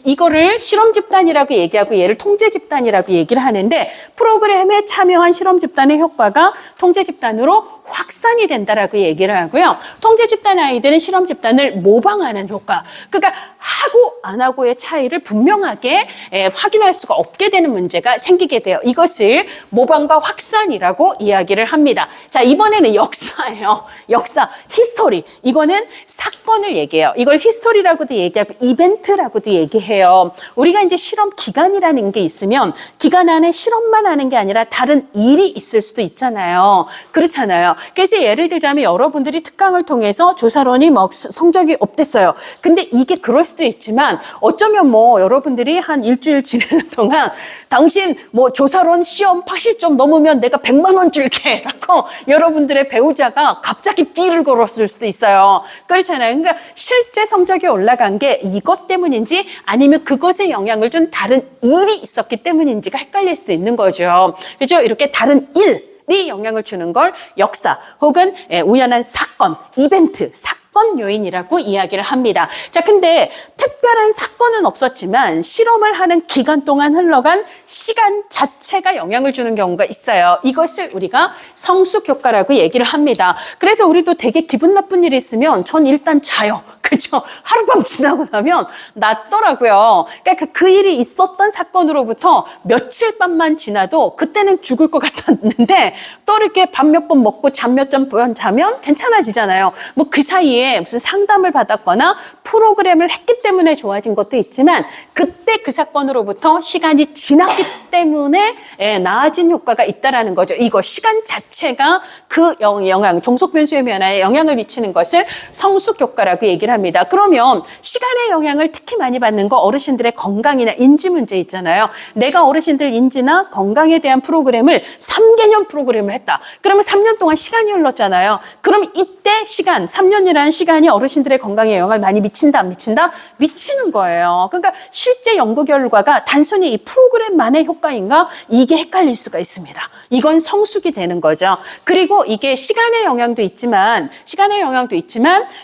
S1: 이거를 실험 집단이라고 얘기하고 얘를 통제 집단이라고 얘기를 하는데, 프로그램에 참여한 실험 집단의 효과가 통제 집단으로 확산이 된다라고 얘기를 하고요. 통제 집단 아이들은 실험 집단을 모방하는 효과. 그러니까 하고 안 하고의 차이를 분명하게 확인할 수가 없게 되는 문제가 생기게 돼요. 이것을 모방과 확산이라고 이야기를 합니다. 자, 이번에는 역사예요. 역사, 히스토리. 이거는 사건을 얘기해요. 이걸 히스토리라고도 얘기하고 이벤트라고도 얘기해요. 우리가 이제 실험 기간이라는 게 있으면 기간 안에 실험만 하는 게 아니라 다른 일이 있을 수도 있잖아요. 그렇잖아요. 그래서 예를 들자면 여러분들이 특강을 통해서 조사론이 뭐 성적이 없댔어요. 근데 이게 그럴 수도 있지만 어쩌면 뭐 여러분들이 한 일주일 지내는 동안 당신 뭐 조사론 시험 80점 넘으면 내가 100만 원 줄게 라고 여러분들의 배우자가 갑자기 삐를 걸었을 수도 있어요. 그렇잖아요. 그러니까 실제 성적이 올라간 게 이것 때문인지 아니면 그것에 영향을 준 다른 일이 있었기 때문인지가 헷갈릴 수도 있는 거죠. 그렇죠? 이렇게 다른 일이 영향을 주는 걸 역사 혹은 우연한 사건, 이벤트, 사건 요인이라고 이야기를 합니다. 자, 근데 특별한 사건은 없었지만 실험을 하는 기간 동안 흘러간 시간 자체가 영향을 주는 경우가 있어요. 이것을 우리가 성숙 효과라고 얘기를 합니다. 그래서 우리도 되게 기분 나쁜 일이 있으면 전 일단 자요. 그렇죠? 하룻밤 지나고 나면 낫더라고요. 그러니까 그 일이 있었던 사건으로부터 며칠 밤만 지나도 그때는 죽을 것 같았는데 또 이렇게 밥 몇 번 먹고 잠 몇 번 자면 괜찮아지잖아요. 뭐 그 사이에 무슨 상담을 받았거나 프로그램을 했기 때문에 좋아진 것도 있지만 그때 그 사건으로부터 시간이 지났기 때문에 나아진 효과가 있다라는 거죠. 이거 시간 자체가 그 영향, 종속 변수의 변화에 영향을 미치는 것을 성숙 효과라고 얘기를 합니다. 그러면 시간의 영향을 특히 많이 받는 거 어르신들의 건강이나 인지 문제 있잖아요. 내가 어르신들 인지나 건강에 대한 프로그램을 3개년 프로그램을 했다. 그러면 3년 동안 시간이 흘렀잖아요. 그럼 이때 시간, 3년이라는 시간이 어르신들의 건강에 영향을 많이 미친다, 안 미친다? 미치는 거예요. 그러니까 실제 연구 결과가 단순히 이 프로그램만의 효과인가? 이게 헷갈릴 수가 있습니다. 이건 성숙이 되는 거죠. 그리고 이게 시간의 영향도 있지만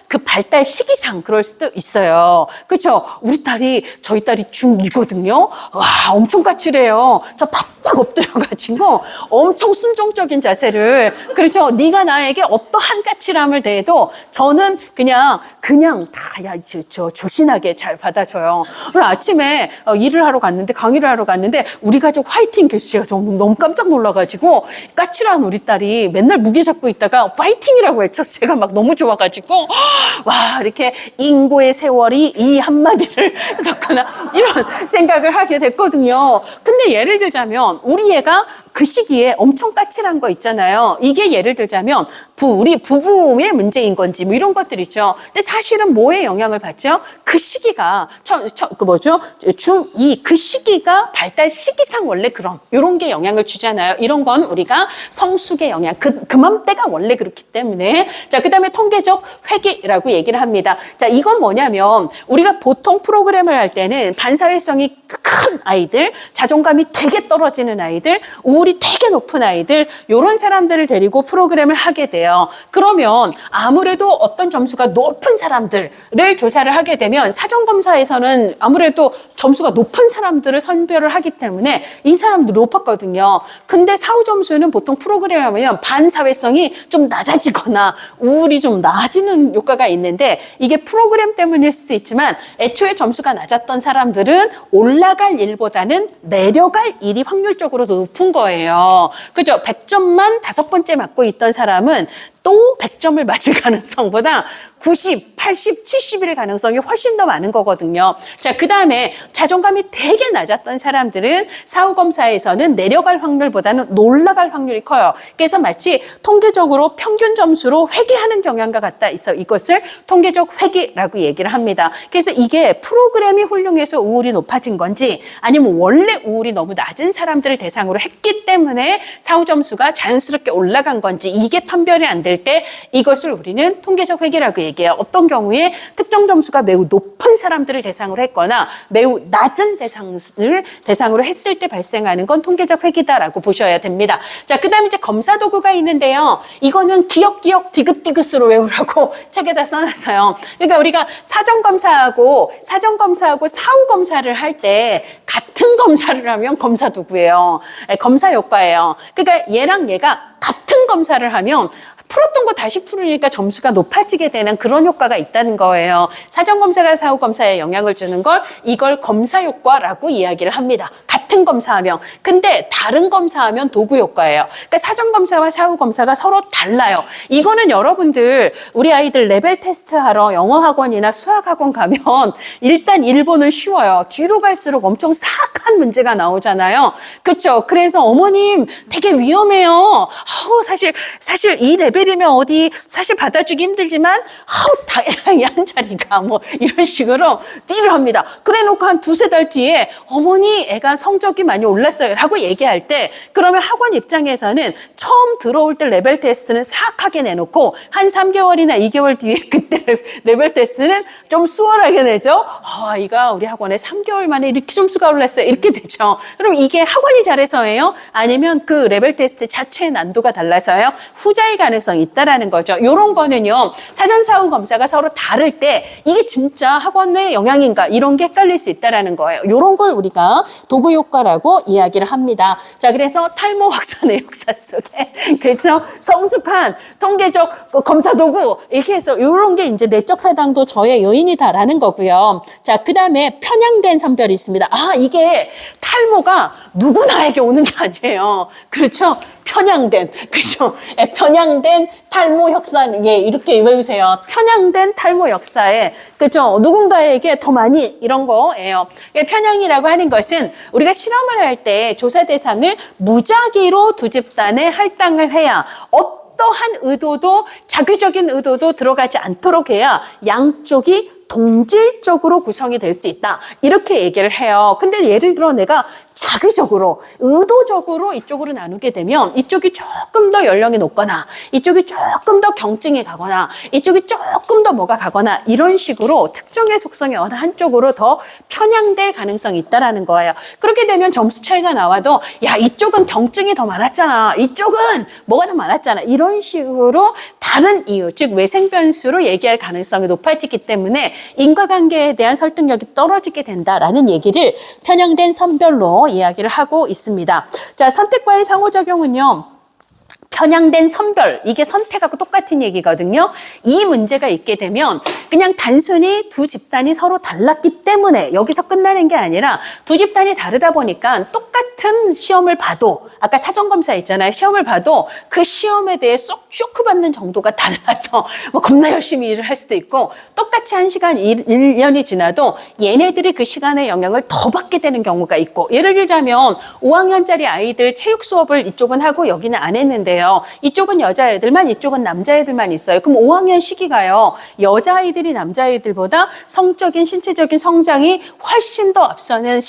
S1: 그 발달 시기상 그럴 수도 있어요. 그렇죠? 저희 딸이 중2거든요. 와, 엄청 까칠해요. 저 바짝 엎드려가지고 엄청 순종적인 자세를. 그렇죠? 네가 나에게 어떠한 까칠함을 대해도 저는 그냥 조신하게 잘 받아줘요. 오늘 아침에 일을 하러 갔는데 강의를 하러 갔는데 우리 가족 화이팅 교수가 너무 깜짝 놀라가지고 까칠한 우리 딸이 맨날 무게 잡고 있다가 파이팅이라고 외쳤어요. 제가 막 너무 좋아가지고 와, 이렇게 인고의 세월이 이 한마디를 듣거나 이런 생각을 하게 됐거든요. 근데 예를 들자면 우리 애가 그 시기에 엄청 까칠한 거 있잖아요. 이게 예를 들자면 우리 부부의 문제인 건지 뭐 이런 것들이죠. 근데 사실은 뭐에 영향을 받죠? 그 시기가 중2 그 시기가 발달 시기상 원래 이런 게 영향을 주잖아요. 이런 건 우리가 성숙의 영향, 그맘때가 원래 그렇기 때문에. 자, 그다음에 통계적 회귀라고 얘기를 합니다. 자, 이건 뭐냐면 우리가 보통 프로그램을 할 때는 반사회성이 큰 아이들, 자존감이 되게 떨어지는 아이들, 우울이 되게 높은 아이들, 이런 사람들을 데리고 프로그램을 하게 돼요. 그러면 아무래도 어떤 점수가 높은 사람들을 조사를 하게 되면 사전검사에서는 아무래도 점수가 높은 사람들을 선별을 하기 때문에 이 사람도 높았거든요. 근데 사후 점수는 보통 프로그램을 하면 반사회성이 좀 낮아지거나 우울이 좀 나아지는 효과가 있는데 이게 프로그램 때문일 수도 있지만 애초에 점수가 낮았던 사람들은 올라갈 일보다는 내려갈 일이 확률적으로 더 높은 거예요. 그죠? 100점만 5번째 맞고 있던 사람은 또 100점을 맞을 가능성보다 90, 80, 70일 가능성이 훨씬 더 많은 거거든요. 자, 그 다음에 자존감이 되게 낮았던 사람들은 사후검사에서는 내려갈 확률보다는 올라갈 확률이 커요. 그래서 마치 통계적으로 평균 점수로 회귀하는 경향과 같다. 이것을 통계적 회귀라고 얘기를 합니다. 그래서 이게 프로그램이 훌륭해서 우울이 높아진 건지 아니면 원래 우울이 너무 낮은 사람들을 대상으로 했기 때문에 사후 점수가 자연스럽게 올라간 건지 이게 판별이 안 될 때 이것을 우리는 통계적 회귀라고 얘기해요. 어떤 경우에 특정 점수가 매우 높은 사람들을 대상으로 했거나 매우 낮은 대상으로 했을 때 발생하는 건 통계적 회귀다라고 보셔야 됩니다. 자, 그 다음에 이제 검사 도구가 있는데요. 이거는 기억기억 디귿디귿으로 외우라고 책에다 써놨어요. 그러니까 우리가 사전검사하고 사후검사를 할 때 같은 검사를 하면 검사 도구예요. 검사 효과예요. 그러니까 얘랑 얘가 같은 검사를 하면 풀었던 거 다시 풀으니까 점수가 높아지게 되는 그런 효과가 있다는 거예요. 사전검사가 사후검사에 영향을 주는 걸 이걸 검사 효과라고 이야기를 합니다. 같은 검사하면. 근데 다른 검사하면 도구 효과예요. 그러니까 사전검사와 사후검사가 서로 달라요. 이거는 여러분들 우리 아이들 레벨 테스트 하러 영어학원이나 수학학원 가면 일단 일본은 쉬워요. 뒤로 갈수록 엄청 사악한 문제가 나오잖아요. 그렇죠? 그래서 어머님 되게 위험해요. 아우, 사실 이 레벨이면 어디 사실 받아주기 힘들지만 다행히 한 자리가 뭐 이런 식으로 딜을 합니다. 그래 놓고 한 두세 달 뒤에 어머니 애가 성적이 많이 올랐어요 라고 얘기할 때 그러면 학원 입장에서는 처음 들어올 때 레벨 테스트는 사악하게 내놓고 한 3개월이나 2개월 뒤에 그때 레벨 테스트는 좀 수월하게 내죠. 아이가 우리 학원에 3개월 만에 이렇게 점수가 올랐어요. 이렇게 되죠. 그럼 이게 학원이 잘해서예요? 아니면 그 레벨 테스트 자체의 난도가 달라서요? 후자의 가능성이 있다라는 거죠. 이런 거는요. 사전 사후 검사가 서로 다를 때 이게 진짜 학원의 영향인가 이런 게 헷갈릴 수 있다라는 거예요. 이런 걸 우리가 도구 효과라고 이야기를 합니다. 자, 그래서 탈모 확산의 역사 속에 그렇죠. 성숙한 통계적 검사 도구 이렇게 해서 이런 게 이제 내적 사당도 저의 요인이다라는 거고요. 자, 그 다음에 편향된 선별이 있습니다. 이게 탈모가 누구나에게 오는 게 아니에요. 그렇죠. 편향된, 그죠? 편향된 탈모 역사에 이렇게 외우세요. 편향된 탈모 역사에, 그죠? 누군가에게 더 많이 이런 거예요. 편향이라고 하는 것은 우리가 실험을 할 때 조사 대상을 무작위로 두 집단에 할당을 해야 어떠한 의도도 자규적인 의도도 들어가지 않도록 해야 양쪽이 동질적으로 구성이 될 수 있다. 이렇게 얘기를 해요. 근데 예를 들어 내가 자기적으로, 의도적으로 이쪽으로 나누게 되면 이쪽이 조금 더 연령이 높거나 이쪽이 조금 더 경증이 가거나 이쪽이 조금 더 뭐가 가거나 이런 식으로 특정의 속성이 어느 한쪽으로 더 편향될 가능성이 있다라는 거예요. 그렇게 되면 점수 차이가 나와도 야, 이쪽은 경증이 더 많았잖아. 이쪽은 뭐가 더 많았잖아. 이런 식으로 다른 이유, 즉 외생 변수로 얘기할 가능성이 높아지기 때문에 인과관계에 대한 설득력이 떨어지게 된다라는 얘기를 편향된 선별로 이야기를 하고 있습니다. 자, 선택과의 상호작용은요. 편향된 선별, 이게 선택하고 똑같은 얘기거든요. 이 문제가 있게 되면 그냥 단순히 두 집단이 서로 달랐기 때문에 여기서 끝나는 게 아니라 두 집단이 다르다 보니까 똑같은 시험을 봐도 아까 사전검사 있잖아요. 시험을 봐도 그 시험에 대해 쇼크 받는 정도가 달라서 뭐 겁나 열심히 일을 할 수도 있고 똑같이 1시간 1년이 지나도 얘네들이 그 시간의 영향을 더 받게 되는 경우가 있고 예를 들자면 5학년짜리 아이들 체육 수업을 이쪽은 하고 여기는 안 했는데요. 이쪽은 여자애들만 이쪽은 남자애들만 있어요. 그럼 5학년 시기가요. 여자아이들이 남자아이들보다 성적인 신체적인 성장이 훨씬 더 앞서는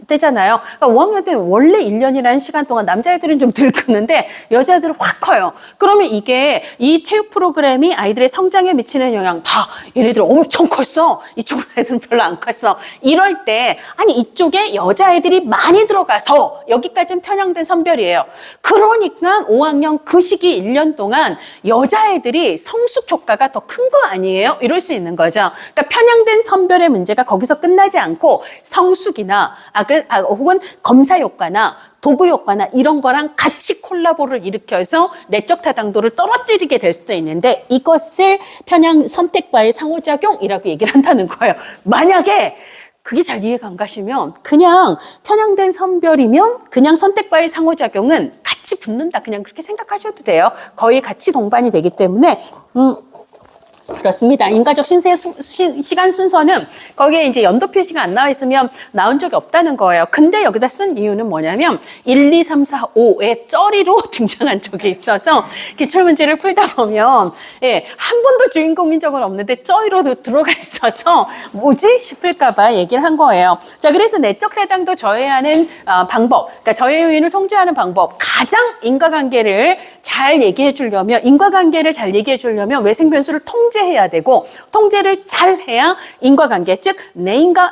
S1: 때잖아요. 그러니까 5학년 때는 원래 1년이라는 시간 동안 남자애들은 좀 덜 크는데 여자애들은 확 커요. 그러면 이게 이 체육 프로그램이 아이들의 성장에 미치는 영향 봐. 얘네들 엄청 컸어. 이쪽 애들은 별로 안 컸어. 이럴 때 아니 이쪽에 여자애들이 많이 들어가서 여기까지는 편향된 선별이에요. 그러니까 5학년 그 시기 1년 동안 여자애들이 성숙 효과가 더 큰 거 아니에요? 이럴 수 있는 거죠. 그러니까 편향된 선별의 문제가 거기서 끝나지 않고 성숙이나 혹은 검사 효과나 도구 효과나 이런 거랑 같이 콜라보를 일으켜서 내적 타당도를 떨어뜨리게 될 수도 있는데 이것을 편향 선택과의 상호작용이라고 얘기를 한다는 거예요. 만약에 그게 잘 이해가 안 가시면 그냥 편향된 선별이면 그냥 선택과의 상호작용은 같이 붙는다. 그냥 그렇게 생각하셔도 돼요. 거의 같이 동반이 되기 때문에 그렇습니다. 인과적 신세 시간 순서는 거기에 이제 연도 표시가 안 나와 있으면 나온 적이 없다는 거예요. 근데 여기다 쓴 이유는 뭐냐면 1, 2, 3, 4, 5의 쩌리로 등장한 적이 있어서 기출문제를 풀다 보면 한 번도 주인공인 적은 없는데 쩌리로 들어가 있어서 뭐지 싶을까 봐 얘기를 한 거예요. 자, 그래서 내적 사당도 저해하는 방법, 그러니까 저해 요인을 통제하는 방법, 가장 인과관계를 잘 얘기해 주려면 외생 변수를 통제 통제해야 되고 통제를 잘 해야 인과관계, 즉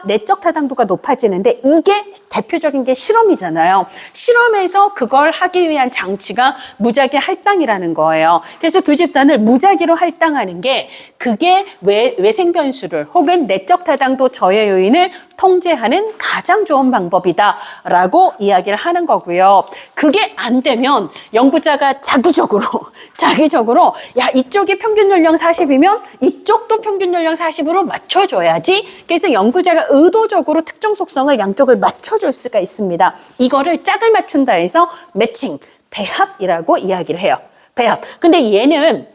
S1: 내적 타당도가 높아지는데 이게 대표적인 게 실험이잖아요. 실험에서 그걸 하기 위한 장치가 무작위 할당이라는 거예요. 그래서 두 집단을 무작위로 할당하는 게 그게 외생 변수를 혹은 내적 타당도 저해 요인을 통제하는 가장 좋은 방법이다라고 이야기를 하는 거고요. 그게 안 되면 연구자가 자기적으로 야 이쪽이 평균 연령 40이면 이쪽도 평균 연령 40으로 맞춰줘야지. 그래서 연구자가 의도적으로 특정 속성을 양쪽을 맞춰줄 수가 있습니다. 이거를 짝을 맞춘다 해서 매칭, 배합이라고 이야기를 해요. 배합. 근데 얘는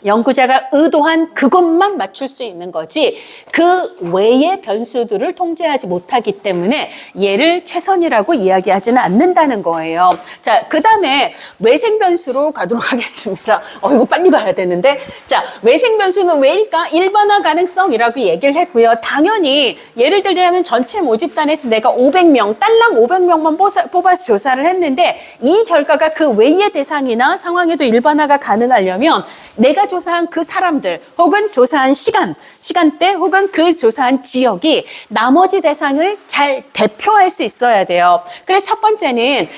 S1: 연구자가 의도한 그것만 맞출 수 있는 거지 그 외의 변수들을 통제하지 못하기 때문에 얘를 최선이라고 이야기하지는 않는다는 거예요. 자, 그 다음에 외생 변수로 가도록 하겠습니다. 이거 빨리 가야 되는데. 자, 외생 변수는 왜일까? 일반화 가능성이라고 얘기를 했고요. 당연히 예를 들자면 전체 모집단에서 내가 500명, 딸랑 500명만 뽑아서 조사를 했는데 이 결과가 그 외의 대상이나 상황에도 일반화가 가능하려면 내가 조사한 그 사람들 혹은 조사한 시간대 혹은 그 조사한 지역이 나머지 대상을 잘 대표할 수 있어야 돼요. 그래서 첫 번째는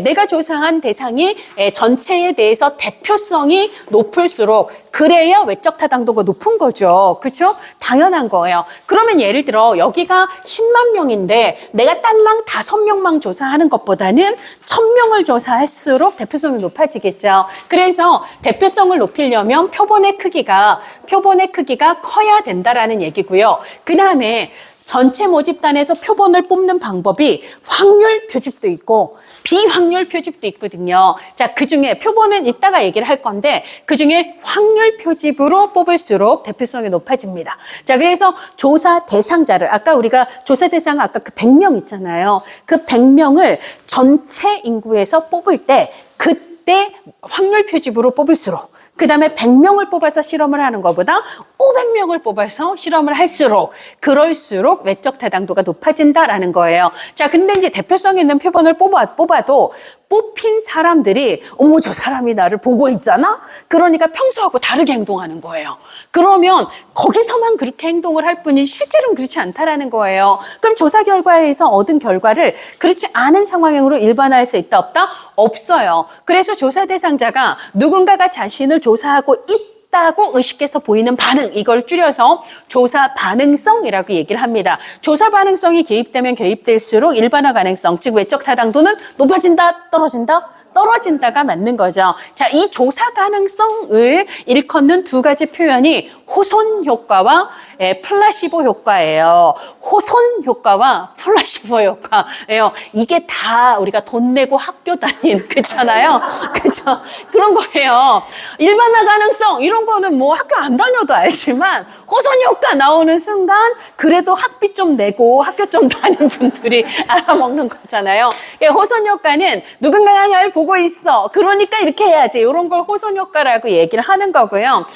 S1: 내가 조사한 대상이 전체에 대해서 대표성이 높을수록 그래야 외적 타당도가 높은 거죠. 그렇죠? 당연한 거예요. 그러면 예를 들어 여기가 10만 명인데 내가 딸랑 5명만 조사하는 것보다는 1000명을 조사할수록 대표성이 높아지겠죠. 그래서 대표성을 높이려면 표본의 크기가 커야 된다라는 얘기고요. 그 다음에 전체 모집단에서 표본을 뽑는 방법이 확률 표집도 있고 비확률 표집도 있거든요. 자, 그중에 표본은 이따가 얘기를 할 건데 그중에 확률 표집으로 뽑을수록 대표성이 높아집니다. 자, 그래서 조사 대상자를 아까 우리가 조사 대상 아까 그 100명 있잖아요. 그 100명을 전체 인구에서 뽑을 때 그때 확률 표집으로 뽑을수록 그 다음에 100명을 뽑아서 실험을 하는 것보다 500명을 뽑아서 실험을 할수록 그럴수록 외적 타당도가 높아진다라는 거예요. 자, 근데 이제 대표성 있는 표본을 뽑아도 뽑힌 사람들이 어머 저 사람이 나를 보고 있잖아? 그러니까 평소하고 다르게 행동하는 거예요. 그러면 거기서만 그렇게 행동을 할 뿐이 실제로는 그렇지 않다라는 거예요. 그럼 조사 결과에서 얻은 결과를 그렇지 않은 상황으로 일반화할 수 있다 없다? 없어요. 그래서 조사 대상자가 누군가가 자신을 조사하고 있다고 의식해서 보이는 반응, 이걸 줄여서 조사 반응성이라고 얘기를 합니다. 조사 반응성이 개입되면 개입될수록 일반화 가능성, 즉 외적 타당도는 높아진다, 떨어진다? 떨어진다가 맞는 거죠. 자, 이 조사 가능성을 일컫는 두 가지 표현이 호손 효과와 플라시보 효과예요. 호손 효과와 플라시보 효과예요. 이게 다 우리가 돈 내고 학교 다닌 그렇잖아요. 그죠? 그런 거예요. 일반화 가능성 이런 거는 뭐 학교 안 다녀도 알지만 호손 효과 나오는 순간 그래도 학비 좀 내고 학교 좀 다닌 분들이 알아먹는 거잖아요. 호손 효과는 누군가가 날 보고 있어. 그러니까 이렇게 해야지. 이런 걸 호손 효과라고 얘기를 하는 거고요.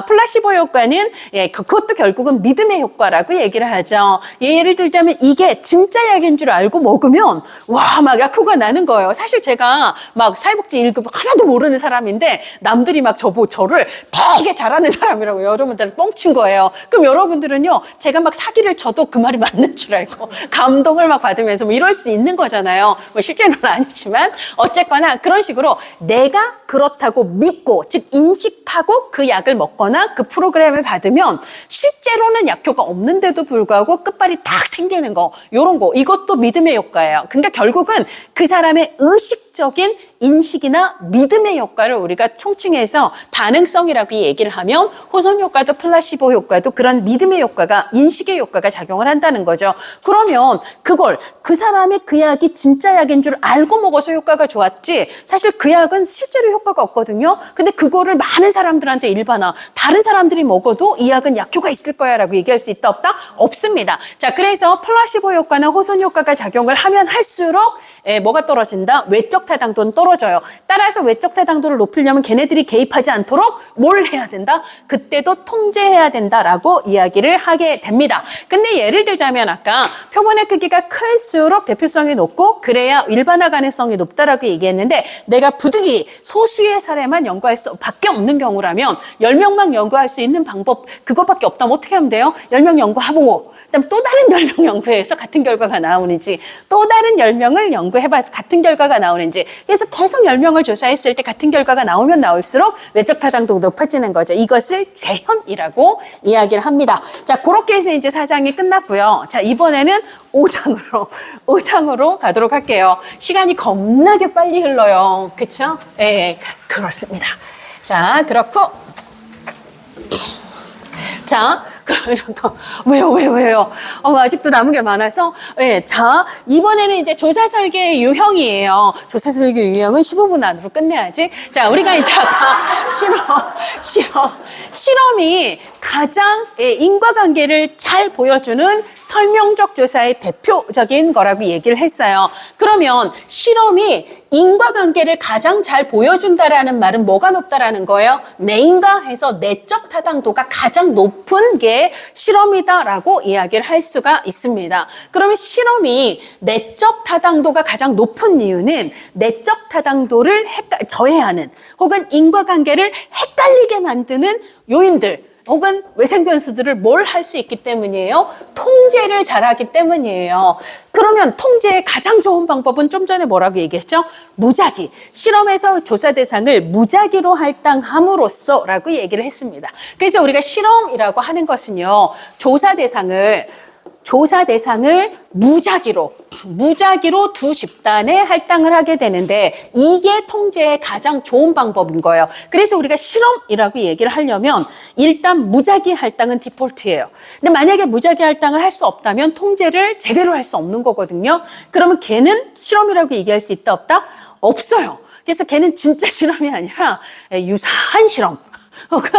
S1: 플라시보 효과는 그것도 결국은 믿음의 효과라고 얘기를 하죠. 예를 들자면 이게 진짜 약인 줄 알고 먹으면 와, 막 약효가 나는 거예요. 사실 제가 막 사회복지 1급 하나도 모르는 사람인데 남들이 막 저를 되게 잘하는 사람이라고 여러분들 뻥친 거예요. 그럼 여러분들은요, 제가 막 사기를 쳐도 그 말이 맞는 줄 알고 감동을 막 받으면서 뭐 이럴 수 있는 거잖아요. 뭐 실제로는 아니지만 어쨌거나 그런 식으로 내가 그렇다고 믿고 즉 인식하고 그 약을 먹거나 그 프로그램을 받으면 실제로는 약효가 없는데도 불구하고 끝발이 탁 생기는 거, 요런 거, 이것도 믿음의 효과예요. 그러니까 결국은 그 사람의 의식적인 인식이나 믿음의 효과를 우리가 총칭해서 반응성이라고 얘기를 하면 호손 효과도 플라시보 효과도 그런 믿음의 효과가, 인식의 효과가 작용을 한다는 거죠. 그러면 그걸 그 사람이 그 약이 진짜 약인 줄 알고 먹어서 효과가 좋았지 사실 그 약은 실제로 효과가 없거든요. 근데 그거를 많은 사람들한테 일반화, 다른 사람들이 먹어도 이 약은 약효가 있을 거야 라고 얘기할 수 있다 없다? 없습니다. 자, 그래서 플라시보 효과나 호손 효과가 작용을 하면 할수록 뭐가 떨어진다? 외적 타당도는 떨어진다. 떨어져요. 따라서 외적 타당도를 높이려면 걔네들이 개입하지 않도록 뭘 해야 된다? 그때도 통제해야 된다라고 이야기를 하게 됩니다. 근데 예를 들자면 아까 표본의 크기가 클수록 대표성이 높고 그래야 일반화 가능성이 높다라고 얘기했는데 내가 부득이 소수의 사례만 연구할 수밖에 없는 경우라면 10명만 연구할 수 있는 방법 그것밖에 없다면 어떻게 하면 돼요? 10명 연구해보고 그다음 또 다른 10명 연구해서 같은 결과가 나오는지 또 다른 10명을 연구해봐서 같은 결과가 나오는지 그래서 계속 10명을 조사했을 때 같은 결과가 나오면 나올수록 외적 타당도가 높아지는 거죠. 이것을 재현이라고 이야기를 합니다. 자, 그렇게 해서 이제 4장이 끝났고요. 자, 이번에는 5장으로 가도록 할게요. 시간이 겁나게 빨리 흘러요. 그쵸? 네, 그렇습니다. 자, 그렇고 자, 왜요? 아직도 남은 게 많아서. 네, 자, 이번에는 이제 조사 설계의 유형이에요. 조사 설계 유형은 15분 안으로 끝내야지. 자, 우리가 이제 아까 실험이 가장 인과관계를 잘 보여주는 설명적 조사의 대표적인 거라고 얘기를 했어요. 그러면 실험이 인과관계를 가장 잘 보여준다라는 말은 뭐가 높다라는 거예요? 내인과 해서 내적 타당도가 가장 높은 게 실험이다라고 이야기를 할 수가 있습니다. 그러면 실험이 내적 타당도가 가장 높은 이유는 내적 타당도를 저해하는 혹은 인과관계를 헷갈리게 만드는 요인들 혹은 외생 변수들을 뭘 할 수 있기 때문이에요? 통제를 잘하기 때문이에요. 그러면 통제의 가장 좋은 방법은 좀 전에 뭐라고 얘기했죠? 무작위. 실험에서 조사 대상을 무작위로 할당함으로써 라고 얘기를 했습니다. 그래서 우리가 실험이라고 하는 것은요. 조사 대상을 무작위로 두 집단에 할당을 하게 되는데 이게 통제의 가장 좋은 방법인 거예요. 그래서 우리가 실험이라고 얘기를 하려면 일단 무작위 할당은 디폴트예요. 근데 만약에 무작위 할당을 할 수 없다면 통제를 제대로 할 수 없는 거거든요. 그러면 걔는 실험이라고 얘기할 수 있다 없다? 없어요. 그래서 걔는 진짜 실험이 아니라 유사한 실험. 혹은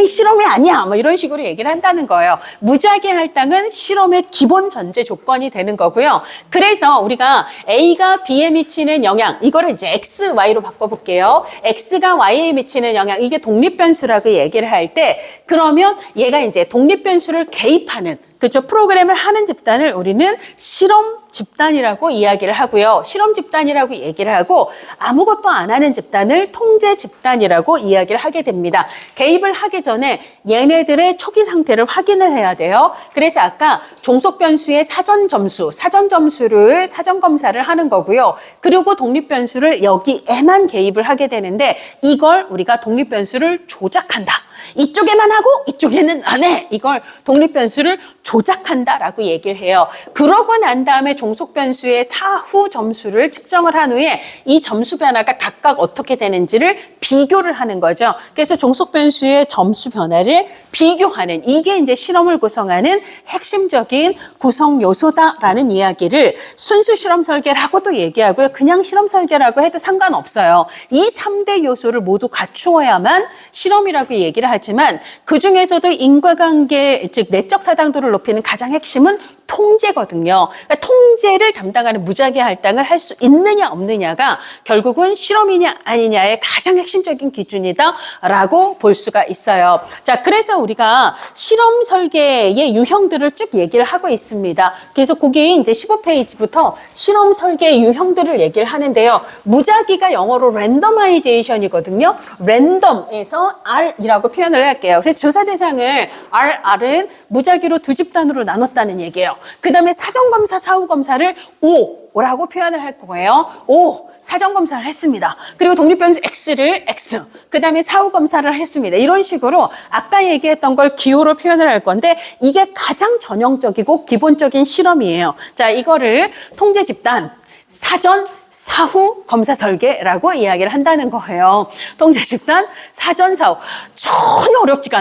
S1: 실험이 아니야 뭐 이런 식으로 얘기를 한다는 거예요. 무작위 할당은 실험의 기본 전제 조건이 되는 거고요. 그래서 우리가 A가 B에 미치는 영향 이거를 이제 X, Y로 바꿔볼게요. X가 Y에 미치는 영향 이게 독립변수라고 얘기를 할 때 그러면 얘가 이제 독립변수를 개입하는 그렇죠. 프로그램을 하는 집단을 우리는 실험 집단이라고 이야기를 하고요. 실험 집단이라고 얘기를 하고 아무것도 안 하는 집단을 통제 집단이라고 이야기를 하게 됩니다. 개입을 하기 전에 얘네들의 초기 상태를 확인을 해야 돼요. 그래서 아까 종속 변수의 사전 점수를 사전 검사를 하는 거고요. 그리고 독립 변수를 여기에만 개입을 하게 되는데 이걸 우리가 독립 변수를 조작한다. 이쪽에만 하고 이쪽에는 안 해. 이걸 독립 변수를 조작한다라고 얘기를 해요. 그러고 난 다음에 종속 변수의 사후 점수를 측정을 한 후에 이 점수 변화가 각각 어떻게 되는지를 비교를 하는 거죠. 그래서 종속 변수의 점수 변화를 비교하는 이게 이제 실험을 구성하는 핵심적인 구성 요소다라는 이야기를 순수 실험 설계라고도 얘기하고요. 그냥 실험 설계라고 해도 상관없어요. 이 3대 요소를 모두 갖추어야만 실험이라고 얘기를 하지만 그중에서도 인과관계 즉 내적 타당도를 높이는 가장 핵심은 통제거든요. 그러니까 통제를 담당하는 무작위 할당을 할 수 있느냐 없느냐가 결국은 실험이냐 아니냐의 가장 핵심적인 기준이다라고 볼 수가 있어요. 자, 그래서 우리가 실험 설계의 유형들을 쭉 얘기를 하고 있습니다. 그래서 거기 이제 15페이지부터 실험 설계 유형들을 얘기를 하는데요. 무작위가 영어로 랜더마이제이션이거든요. 랜덤에서 R이라고 표현을 할게요. 그래서 조사 대상을 R은 무작위로 두 집단으로 나눴다는 얘기예요. 그 다음에 사전검사, 사후검사를 O라고 표현을 할 거예요. O, 사전검사를 했습니다. 그리고 독립변수 X를 X, 그 다음에 사후검사를 했습니다. 이런 식으로 아까 얘기했던 걸 기호로 표현을 할 건데 이게 가장 전형적이고 기본적인 실험이에요. 자, 이거를 통제 집단, 사전, 사후 검사 설계라고 이야기를 한다는 거예요. 통제 집단, 사전, 사후. 전혀 어렵지가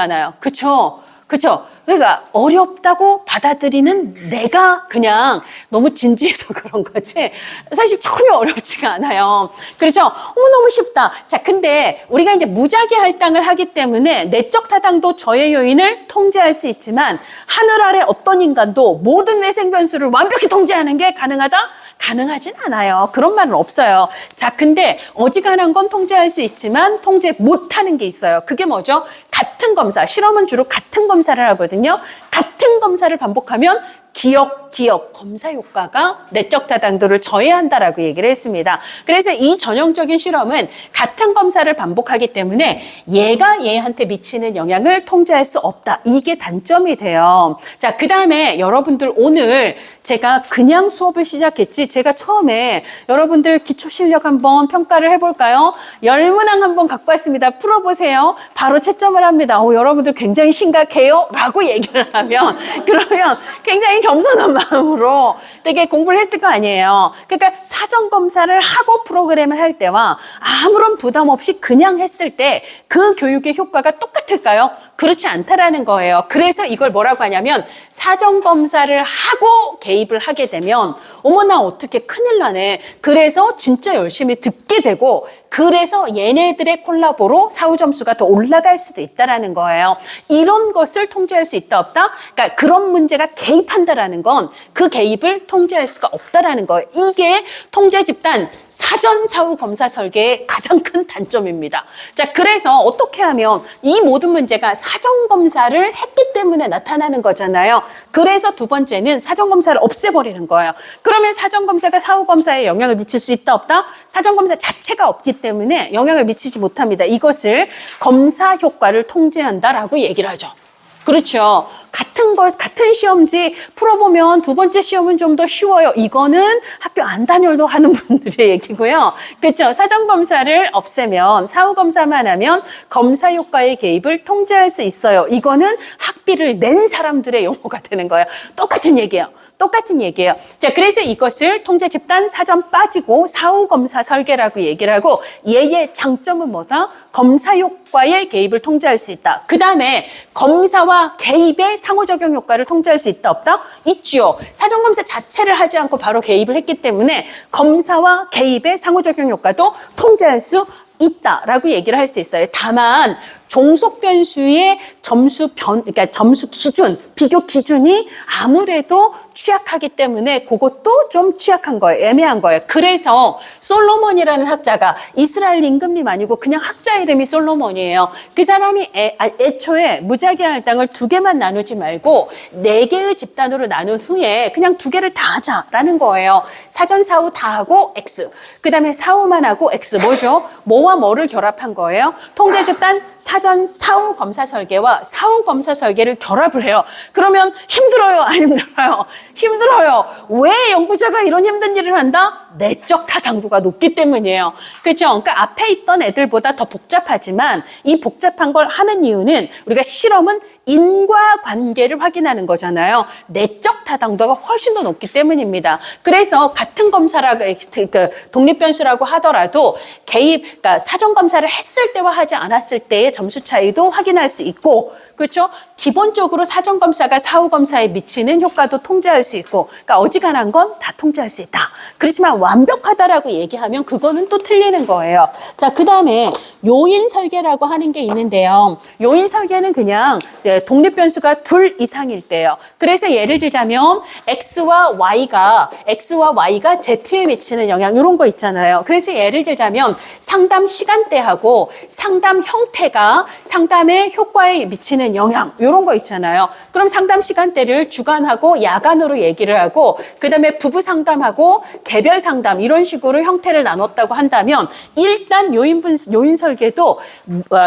S1: 않아요. 그쵸? 그러니까 어렵다고 받아들이는 내가 그냥 너무 진지해서 그런 거지 사실 전혀 어렵지가 않아요. 그렇죠? 너무 쉽다. 자, 근데 우리가 이제 무작위 할당을 하기 때문에 내적 타당도 저해 요인을 통제할 수 있지만 하늘 아래 어떤 인간도 모든 외생 변수를 완벽히 통제하는 게 가능하다? 가능하진 않아요. 그런 말은 없어요. 자, 근데 어지간한 건 통제할 수 있지만 통제 못하는 게 있어요. 그게 뭐죠? 같은 검사, 실험은 주로 같은 검사를 하거든요. 같은 검사를 반복하면 기억 검사 효과가 내적 다당도를 저해한다라고 얘기를 했습니다. 그래서 이 전형적인 실험은 같은 검사를 반복하기 때문에 얘가 얘한테 미치는 영향을 통제할 수 없다. 이게 단점이 돼요. 자, 그 다음에 여러분들 오늘 제가 그냥 수업을 시작했지, 제가 처음에 여러분들 기초 실력 한번 평가를 해볼까요? 열문항 한번 갖고 왔습니다. 풀어보세요. 바로 채점을 합니다. 여러분들 굉장히 심각해요? 라고 얘기를 하면 그러면 굉장히 겸손한 마음으로 되게 공부를 했을 거 아니에요. 그러니까 사전 검사를 하고 프로그램을 할 때와 아무런 부담 없이 그냥 했을 때 그 교육의 효과가 똑같을까요? 그렇지 않다라는 거예요. 그래서 이걸 뭐라고 하냐면 사전 검사를 하고 개입을 하게 되면 어머나 어떻게 큰일 나네. 그래서 진짜 열심히 듣게 되고 그래서 얘네들의 콜라보로 사후 점수가 더 올라갈 수도 있다라는 거예요. 이런 것을 통제할 수 있다 없다? 그러니까 그런 문제가 개입한다라는 건 그 개입을 통제할 수가 없다라는 거예요. 이게 통제 집단 사전 사후 검사 설계의 가장 큰 단점입니다. 자, 그래서 어떻게 하면 이 모든 문제가 사전 검사를 했기 때문에 나타나는 거잖아요. 그래서 두 번째는 사전 검사를 없애버리는 거예요. 그러면 사전 검사가 사후 검사에 영향을 미칠 수 있다 없다? 사전 검사 자체가 없기 때문에 영향을 미치지 못합니다. 이것을 검사 효과를 통제한다라고 얘기를 하죠. 그렇죠. 같은 시험지 풀어보면 두 번째 시험은 좀 더 쉬워요. 이거는 학교 안 다녀도 하는 분들의 얘기고요. 그렇죠. 사전검사를 없애면 사후검사만 하면 검사 효과의 개입을 통제할 수 있어요. 이거는 학비를 낸 사람들의 용어가 되는 거예요. 똑같은 얘기예요. 똑같은 얘기예요. 자, 그래서 이것을 통제 집단 사전 빠지고 사후 검사 설계라고 얘기를 하고 얘의 장점은 뭐다? 검사 효과의 개입을 통제할 수 있다. 그 다음에 검사와 개입의 상호작용 효과를 통제할 수 있다 없다? 있죠. 사전 검사 자체를 하지 않고 바로 개입을 했기 때문에 검사와 개입의 상호작용 효과도 통제할 수 있다라고 얘기를 할 수 있어요. 다만 종속 변수의 그러니까 점수 기준, 비교 기준이 아무래도 취약하기 때문에 그것도 좀 취약한 거예요. 애매한 거예요. 그래서 솔로몬이라는 학자가 이스라엘 임금님 아니고 그냥 학자 이름이 솔로몬이에요. 그 사람이 애초에 무작위 할당을 2개만 나누지 말고 4개의 집단으로 나눈 후에 그냥 2개를 다 하자라는 거예요. 사전 사후 다 하고 X. 그 다음에 사후만 하고 X. 뭐죠? 뭐와 뭐를 결합한 거예요? 통제 집단 사전 사후 검사 설계와 사후 검사 설계를 결합을 해요. 그러면 힘들어요? 안 힘들어요? 힘들어요. 왜 연구자가 이런 힘든 일을 한다? 내적 타당도가 높기 때문이에요. 그렇죠? 그러니까 앞에 있던 애들보다 더 복잡하지만 이 복잡한 걸 하는 이유는 우리가 실험은 인과관계를 확인하는 거잖아요. 내적 타당도가 훨씬 더 높기 때문입니다. 그래서 같은 검사라고 독립변수라고 하더라도 그러니까 사전 검사를 했을 때와 하지 않았을 때의 점수 차이도 확인할 수 있고, 그렇죠? 기본적으로 사전 검사가 사후 검사에 미치는 효과도 통제할 수 있고, 그러니까 어지간한 건 다 통제할 수 있다. 그렇지만 완벽하다라고 얘기하면 그거는 또 틀리는 거예요. 자, 그 다음에 요인 설계라고 하는 게 있는데요. 요인 설계는 그냥 독립 변수가 2 이상일 때요. 그래서 예를 들자면 X와 Y가 Z에 미치는 영향 이런 거 있잖아요. 그래서 예를 들자면 상담 시간대하고 상담 형태가 상담의 효과에 미치는 영향 이런 거 있잖아요. 그럼 상담 시간대를 주간하고 야간으로 얘기를 하고 그 다음에 부부 상담하고 개별 상담 이런 식으로 형태를 나눴다고 한다면 일단 요인 설계도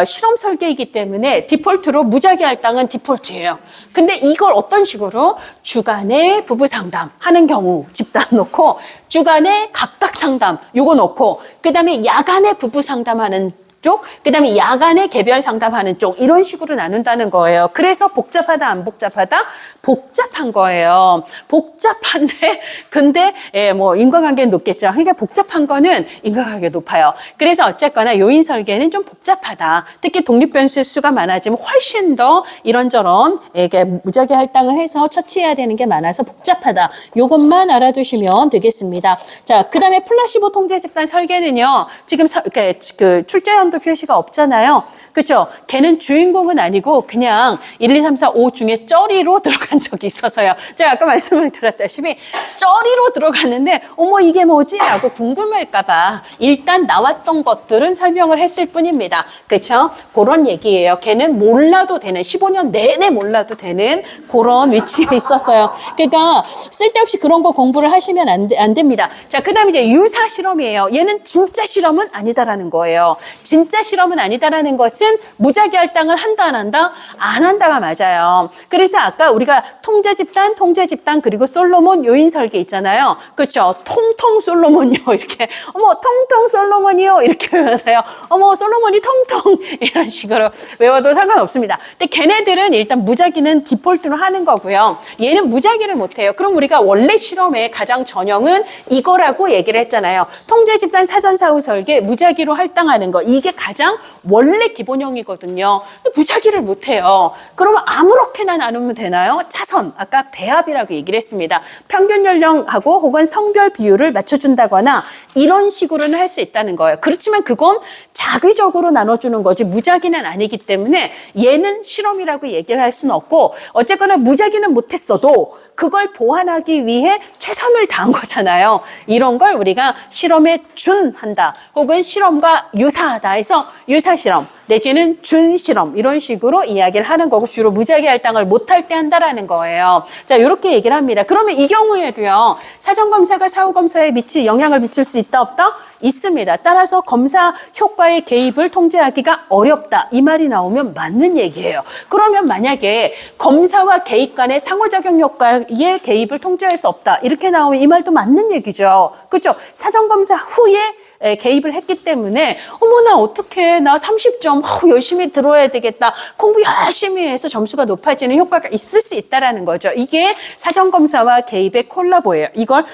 S1: 실험 설계이기 때문에 디폴트로 무작위 할당은 디폴트예요. 근데 이걸 어떤 식으로 주간에 부부 상담 하는 경우 집단 놓고 주간에 각각 상담 요거 놓고 그 다음에 야간에 부부 상담하는 쪽, 그 다음에 야간에 개별 상담하는 쪽 이런 식으로 나눈다는 거예요. 그래서 복잡하다 안 복잡하다? 복잡한 거예요. 복잡한데 근데 뭐 인과관계는 높겠죠. 그러니까 복잡한 거는 인과관계 높아요. 그래서 어쨌거나 요인 설계는 좀 복잡하다. 특히 독립변수의 수가 많아지면 훨씬 더 이런저런 이게 무작위 할당을 해서 처치해야 되는 게 많아서 복잡하다. 요것만 알아두시면 되겠습니다. 자, 그 다음에 플라시보 통제 집단 설계는요. 지금 그 출제한 1번도 표시가 없잖아요. 그렇죠? 걔는 주인공은 아니고 그냥 1, 2, 3, 4, 5 중에 쩌리로 들어간 적이 있어서요. 제가 아까 말씀을 드렸다시피 쩌리로 들어갔는데 어머 이게 뭐지? 라고 궁금할까 봐 일단 나왔던 것들은 설명을 했을 뿐입니다. 그렇죠? 그런 얘기예요. 걔는 몰라도 되는 15년 내내 몰라도 되는 그런 위치에 있었어요. 그러니까 쓸데없이 그런 거 공부를 하시면 안 됩니다. 자, 그 다음에 이제 유사 실험이에요. 얘는 진짜 실험은 아니다라는 거예요. 진짜 실험은 아니다라는 것은 무작위 할당을 한다 안 한다? 안 한다가 맞아요. 그래서 아까 우리가 통제 집단 그리고 솔로몬 요인 설계 있잖아요. 그렇죠? 통통 솔로몬이요 이렇게 어머 통통 솔로몬이요 이렇게 외워서요. 어머 솔로몬이 통통 이런 식으로 외워도 상관없습니다. 근데 걔네들은 일단 무작위는 디폴트로 하는 거고요. 얘는 무작위를 못해요. 그럼 우리가 원래 실험의 가장 전형은 이거라고 얘기를 했잖아요. 통제 집단 사전 사후 설계 무작위로 할당하는 거 이게 가장 원래 기본형이거든요. 근데 무작위를 못해요. 그러면 아무렇게나 나누면 되나요? 차선 아까 배합이라고 얘기를 했습니다. 평균 연령하고 혹은 성별 비율을 맞춰준다거나 이런 식으로는 할 수 있다는 거예요. 그렇지만 그건 자기적으로 나눠주는 거지 무작위는 아니기 때문에 얘는 실험이라고 얘기를 할 수는 없고 어쨌거나 무작위는 못했어도 그걸 보완하기 위해 최선을 다한 거잖아요. 이런 걸 우리가 실험에 준한다 혹은 실험과 유사하다 해서 유사실험 내지는 준실험 이런 식으로 이야기를 하는 거고 주로 무작위 할당을 못할 때 한다라는 거예요. 자, 이렇게 얘기를 합니다. 그러면 이 경우에도요. 사전검사가 사후검사에 영향을 미칠 수 있다 없다? 있습니다. 따라서 검사 효과의 개입을 통제하기가 어렵다. 이 말이 나오면 맞는 얘기예요. 그러면 만약에 검사와 개입 간의 상호작용 효과의 개입을 통제할 수 없다. 이렇게 나오면 이 말도 맞는 얘기죠. 그렇죠? 사전검사 후에 개입을 했기 때문에 어머나 어떡해 나 30점 열심히 들어야 되겠다 공부 열심히 해서 점수가 높아지는 효과가 있을 수 있다라는 거죠. 이게 사전검사와 개입의 콜라보예요. 이걸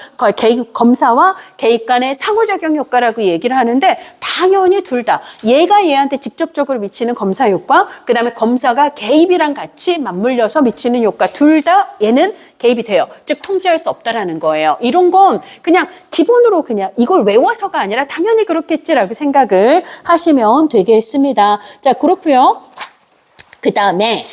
S1: 검사와 개입 간의 상호작용 효과라고 얘기를 하는데 당연히 둘 다 얘가 얘한테 직접적으로 미치는 검사 효과 그 다음에 검사가 개입이랑 같이 맞물려서 미치는 효과 둘 다 얘는 개입이 돼요. 즉 통제할 수 없다라는 거예요. 이런 건 그냥 기본으로 그냥 이걸 외워서가 아니라 당연히 그렇겠지라고 생각을 하시면 되겠습니다. 자, 그렇고요. 그 다음에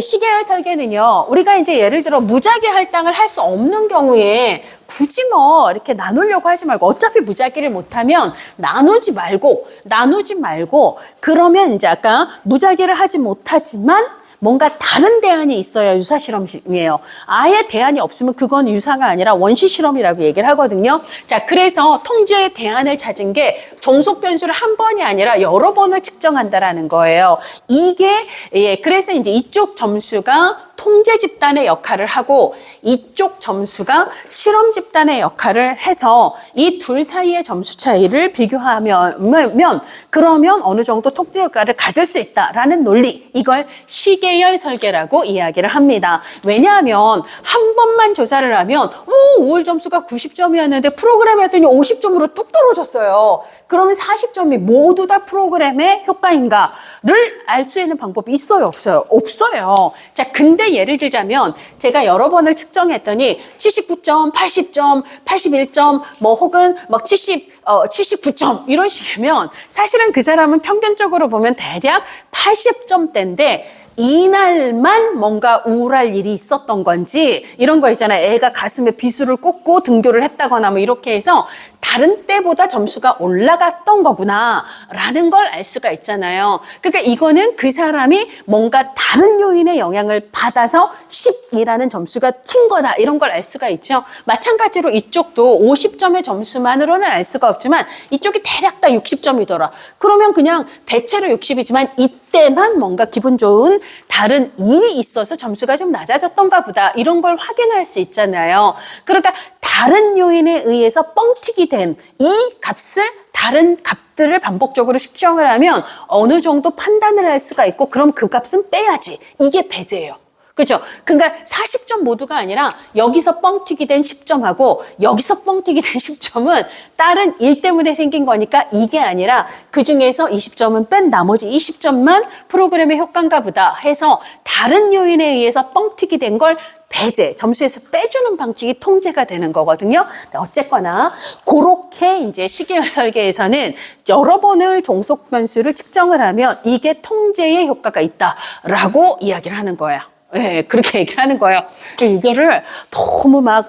S1: 시계열 설계는요. 우리가 이제 예를 들어 무작위 할당을 할 수 없는 경우에 굳이 뭐 이렇게 나누려고 하지 말고 어차피 무작위를 못하면 나누지 말고 그러면 이제 아까 무작위를 하지 못하지만 뭔가 다른 대안이 있어야 유사 실험이에요. 아예 대안이 없으면 그건 유사가 아니라 원시 실험이라고 얘기를 하거든요. 자, 그래서 통제의 대안을 찾은 게 종속 변수를 한 번이 아니라 여러 번을 측정한다라는 거예요. 그래서 이제 이쪽 점수가 통제 집단의 역할을 하고 이쪽 점수가 실험 집단의 역할을 해서 이 둘 사이의 점수 차이를 비교하면 그러면 어느 정도 통제 효과를 가질 수 있다라는 논리 이걸 시계열 설계라고 이야기를 합니다. 왜냐하면 한 번만 조사를 하면 5월 점수가 90점이었는데 프로그램 했더니 50점으로 뚝 떨어졌어요. 그러면 40점이 모두 다 프로그램의 효과인가를 알 수 있는 방법이 있어요? 없어요? 없어요. 자, 근데 예를 들자면 제가 여러 번을 측정했더니 79점, 80점, 81점, 뭐 혹은 막 79점 이런 식이면 사실은 그 사람은 평균적으로 보면 대략 80점대인데 이날만 뭔가 우울할 일이 있었던 건지 이런 거 있잖아요. 애가 가슴에 비수를 꽂고 등교를 했다거나 뭐 이렇게 해서 다른 때보다 점수가 올라갔던 거구나 라는 걸 알 수가 있잖아요. 그러니까 이거는 그 사람이 뭔가 다른 요인의 영향을 받아서 10이라는 점수가 튄 거다 이런 걸 알 수가 있죠. 마찬가지로 이쪽도 50점의 점수만으로는 알 수가 없지만 이쪽이 대략 다 60점이더라. 그러면 그냥 대체로 60이지만 이때만 뭔가 기분 좋은 다른 일이 있어서 점수가 좀 낮아졌던가 보다 이런 걸 확인할 수 있잖아요. 그러니까 다른 요인에 의해서 뻥튀기 된 이 값을 다른 값들을 반복적으로 측정을 하면 어느 정도 판단을 할 수가 있고 그럼 그 값은 빼야지. 이게 배제예요. 그렇죠? 그러니까 40점 모두가 아니라 여기서 뻥튀기 된 10점하고 여기서 뻥튀기 된 10점은 다른 일 때문에 생긴 거니까 이게 아니라 그중에서 20점은 뺀 나머지 20점만 프로그램의 효과인가 보다 해서 다른 요인에 의해서 뻥튀기 된 걸 배제, 점수에서 빼주는 방식이 통제가 되는 거거든요. 어쨌거나 그렇게 이제 시계열 설계에서는 여러 번을 종속 변수를 측정을 하면 이게 통제의 효과가 있다라고 이야기를 하는 거예요. 네, 그렇게 얘기를 하는 거예요. 이거를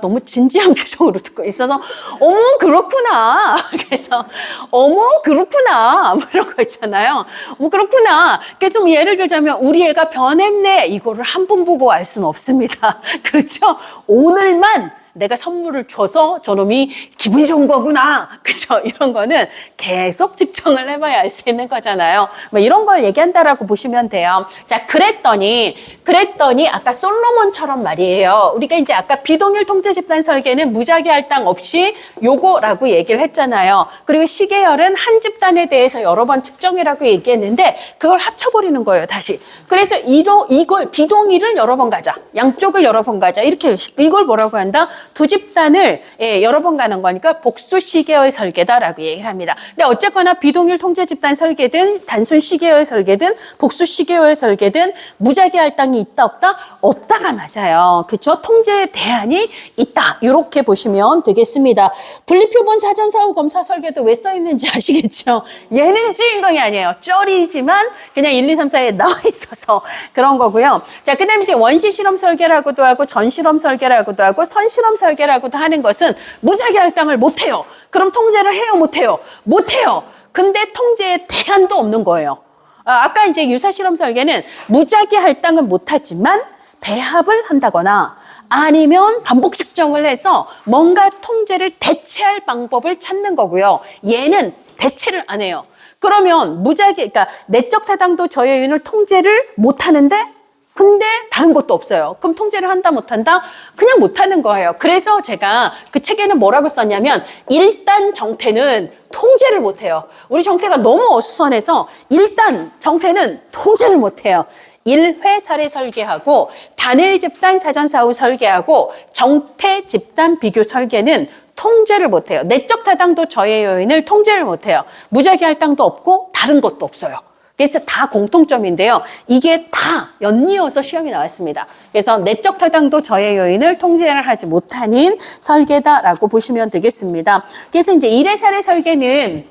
S1: 너무 진지한 표정으로 듣고 있어서, 어머, 그렇구나. 그래서, 어머, 그렇구나. 뭐 이런 거 있잖아요. 어머, 그렇구나. 그래서 뭐 예를 들자면, 우리 애가 변했네. 이거를 한 번 보고 알 수는 없습니다. 그렇죠? 오늘만 내가 선물을 줘서 저놈이 기분이 좋은 거구나. 그죠? 이런 거는 계속 측정을 해봐야 알 수 있는 거잖아요. 뭐 이런 걸 얘기한다라고 보시면 돼요. 자, 그랬더니 아까 솔로몬처럼 말이에요. 우리가 이제 아까 비동일 통제 집단 설계는 무작위 할당 없이 요거라고 얘기를 했잖아요. 그리고 시계열은 한 집단에 대해서 여러 번 측정이라고 얘기했는데 그걸 합쳐버리는 거예요, 다시. 그래서 이걸 비동일을 여러 번 가자. 양쪽을 여러 번 가자. 이렇게 이걸 뭐라고 한다? 두 집단을 여러 번 가는 거니까 복수 시계열 설계다라고 얘기를 합니다. 근데 어쨌거나 비동일 통제 집단 설계든 단순 시계열 설계든 복수 시계열 설계든 무작위 할당이 있다 없다? 없다가 맞아요. 그렇죠? 통제의 대안이 있다. 이렇게 보시면 되겠습니다. 분리표본 사전 사후 검사 설계도 왜 써 있는지 아시겠죠? 얘는 주인공이 아니에요. 쩔이지만 그냥 1, 2, 3, 4에 나와 있어서 그런 거고요. 자, 그다음에 이제 원시 실험 설계라고도 하고 전 실험 설계라고도 하고 선 실험 설계라고도 하는 것은 무작위 할당을 못 해요. 그럼 통제를 해요, 못 해요? 못 해요. 근데 통제의 대안도 없는 거예요. 아까 이제 유사 실험 설계는 무작위 할당은 못 하지만 배합을 한다거나 아니면 반복 측정을 해서 뭔가 통제를 대체할 방법을 찾는 거고요. 얘는 대체를 안 해요. 그러면 그러니까 내적 타당도 저해율을 통제를 못 하는데 근데 다른 것도 없어요. 그럼 통제를 한다 못한다? 그냥 못하는 거예요. 그래서 제가 그 책에는 뭐라고 썼냐면 일단 정태는 통제를 못해요. 우리 정태가 너무 어수선해서 일단 정태는 통제를 못해요. 1회 사례 설계하고 단일 집단 사전 사후 설계하고 정태 집단 비교 설계는 통제를 못해요. 내적 타당도 저해 요인을 통제를 못해요. 무작위 할당도 없고 다른 것도 없어요. 그래서 다 공통점인데요. 이게 다 연이어서 시험이 나왔습니다. 그래서 내적 타당도 저해 요인을 통제를 하지 못하는 설계다라고 보시면 되겠습니다. 그래서 이제 1회 사례 설계는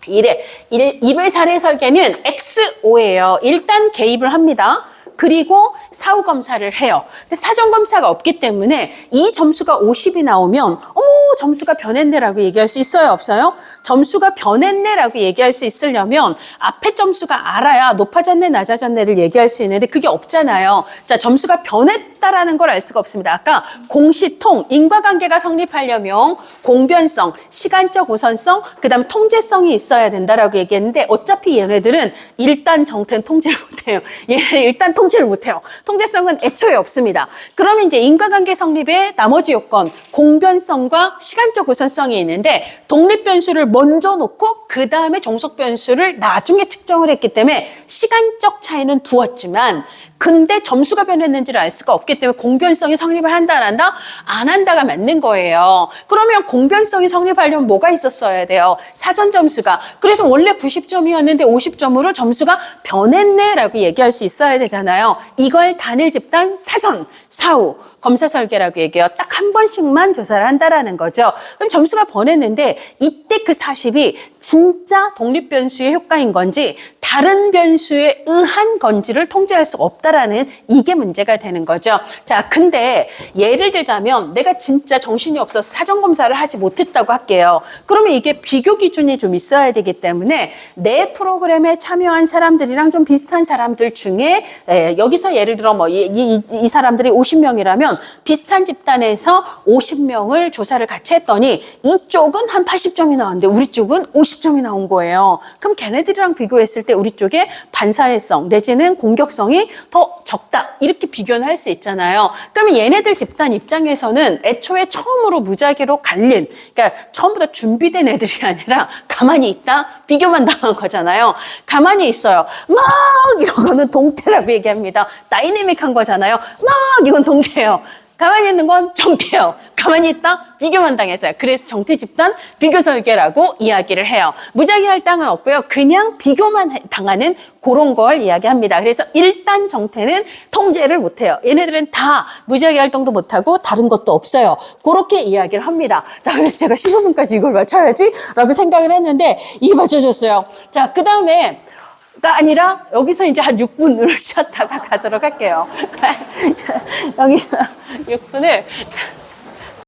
S1: 1회 사례 설계는 XO예요. 일단 개입을 합니다. 그리고 사후 검사를 해요. 근데 사전 검사가 없기 때문에 이 점수가 50이 나오면 어머 점수가 변했네라고 얘기할 수 있어요, 없어요? 점수가 변했네라고 얘기할 수 있으려면 앞에 점수가 알아야 높아졌네, 낮아졌네를 얘기할 수 있는데 그게 없잖아요. 자, 점수가 변했다라는 걸 알 수가 없습니다. 아까 공시통, 인과관계가 성립하려면 공변성, 시간적 우선성, 그다음 통제성이 있어야 된다라고 얘기했는데 어차피 얘네들은 일단 정태는 통제를 못해요. 얘네는 일단 통제를 못해요. 통제성은 애초에 없습니다. 그러면 이제 인과관계 성립의 나머지 요건, 공변성과 시간적 우선성이 있는데 독립변수를 먼저 놓고 그 다음에 종속변수를 나중에 측정을 했기 때문에 시간적 차이는 두었지만 근데 점수가 변했는지를 알 수가 없기 때문에 공변성이 성립을 한다 안 한다? 안 한다가 맞는 거예요. 그러면 공변성이 성립하려면 뭐가 있었어야 돼요? 사전 점수가. 그래서 원래 90점이었는데 50점으로 점수가 변했네라고 얘기할 수 있어야 되잖아요. 이걸 단일 집단 사전, 사후 검사 설계라고 얘기해요. 딱 한 번씩만 조사를 한다라는 거죠. 그럼 점수가 변했는데 이때 그 40이 진짜 독립변수의 효과인 건지 다른 변수에 의한 건지를 통제할 수 없다라는 이게 문제가 되는 거죠. 자, 근데 예를 들자면 내가 진짜 정신이 없어서 사전 검사를 하지 못했다고 할게요. 그러면 이게 비교 기준이 좀 있어야 되기 때문에 내 프로그램에 참여한 사람들이랑 좀 비슷한 사람들 중에 여기서 예를 들어 뭐 이 사람들이 50명이라면 비슷한 집단에서 50명을 조사를 같이 했더니 이쪽은 한 80점이 나왔는데 우리 쪽은 50점이 나온 거예요. 그럼 걔네들이랑 비교했을 때 우리 쪽에 반사회성 내지는 공격성이 더 적다 이렇게 비교는 할 수 있잖아요. 그러면 얘네들 집단 입장에서는 애초에 처음으로 무작위로 갈린, 그러니까 처음부터 준비된 애들이 아니라 가만히 있다 비교만 당한 거잖아요. 가만히 있어요. 막 이런 거는 동태라고 얘기합니다. 다이내믹한 거잖아요. 막 이건 동태예요. 가만히 있는 건 정태예요. 가만히 있다 비교만 당했어요. 그래서 정태 집단 비교 설계라고 이야기를 해요. 무작위 할당은 없고요. 그냥 비교만 당하는 그런 걸 이야기합니다. 그래서 일단 정태는 통제를 못해요. 얘네들은 다 무작위 활동도 못하고 다른 것도 없어요. 그렇게 이야기를 합니다. 자, 그래서 제가 15분까지 이걸 맞춰야지 라고 생각을 했는데 이게 맞춰졌어요. 자, 그 다음에 가 아니라 여기서 이제 한 6분을 쉬었다가 가도록 할게요. 여기서 6분을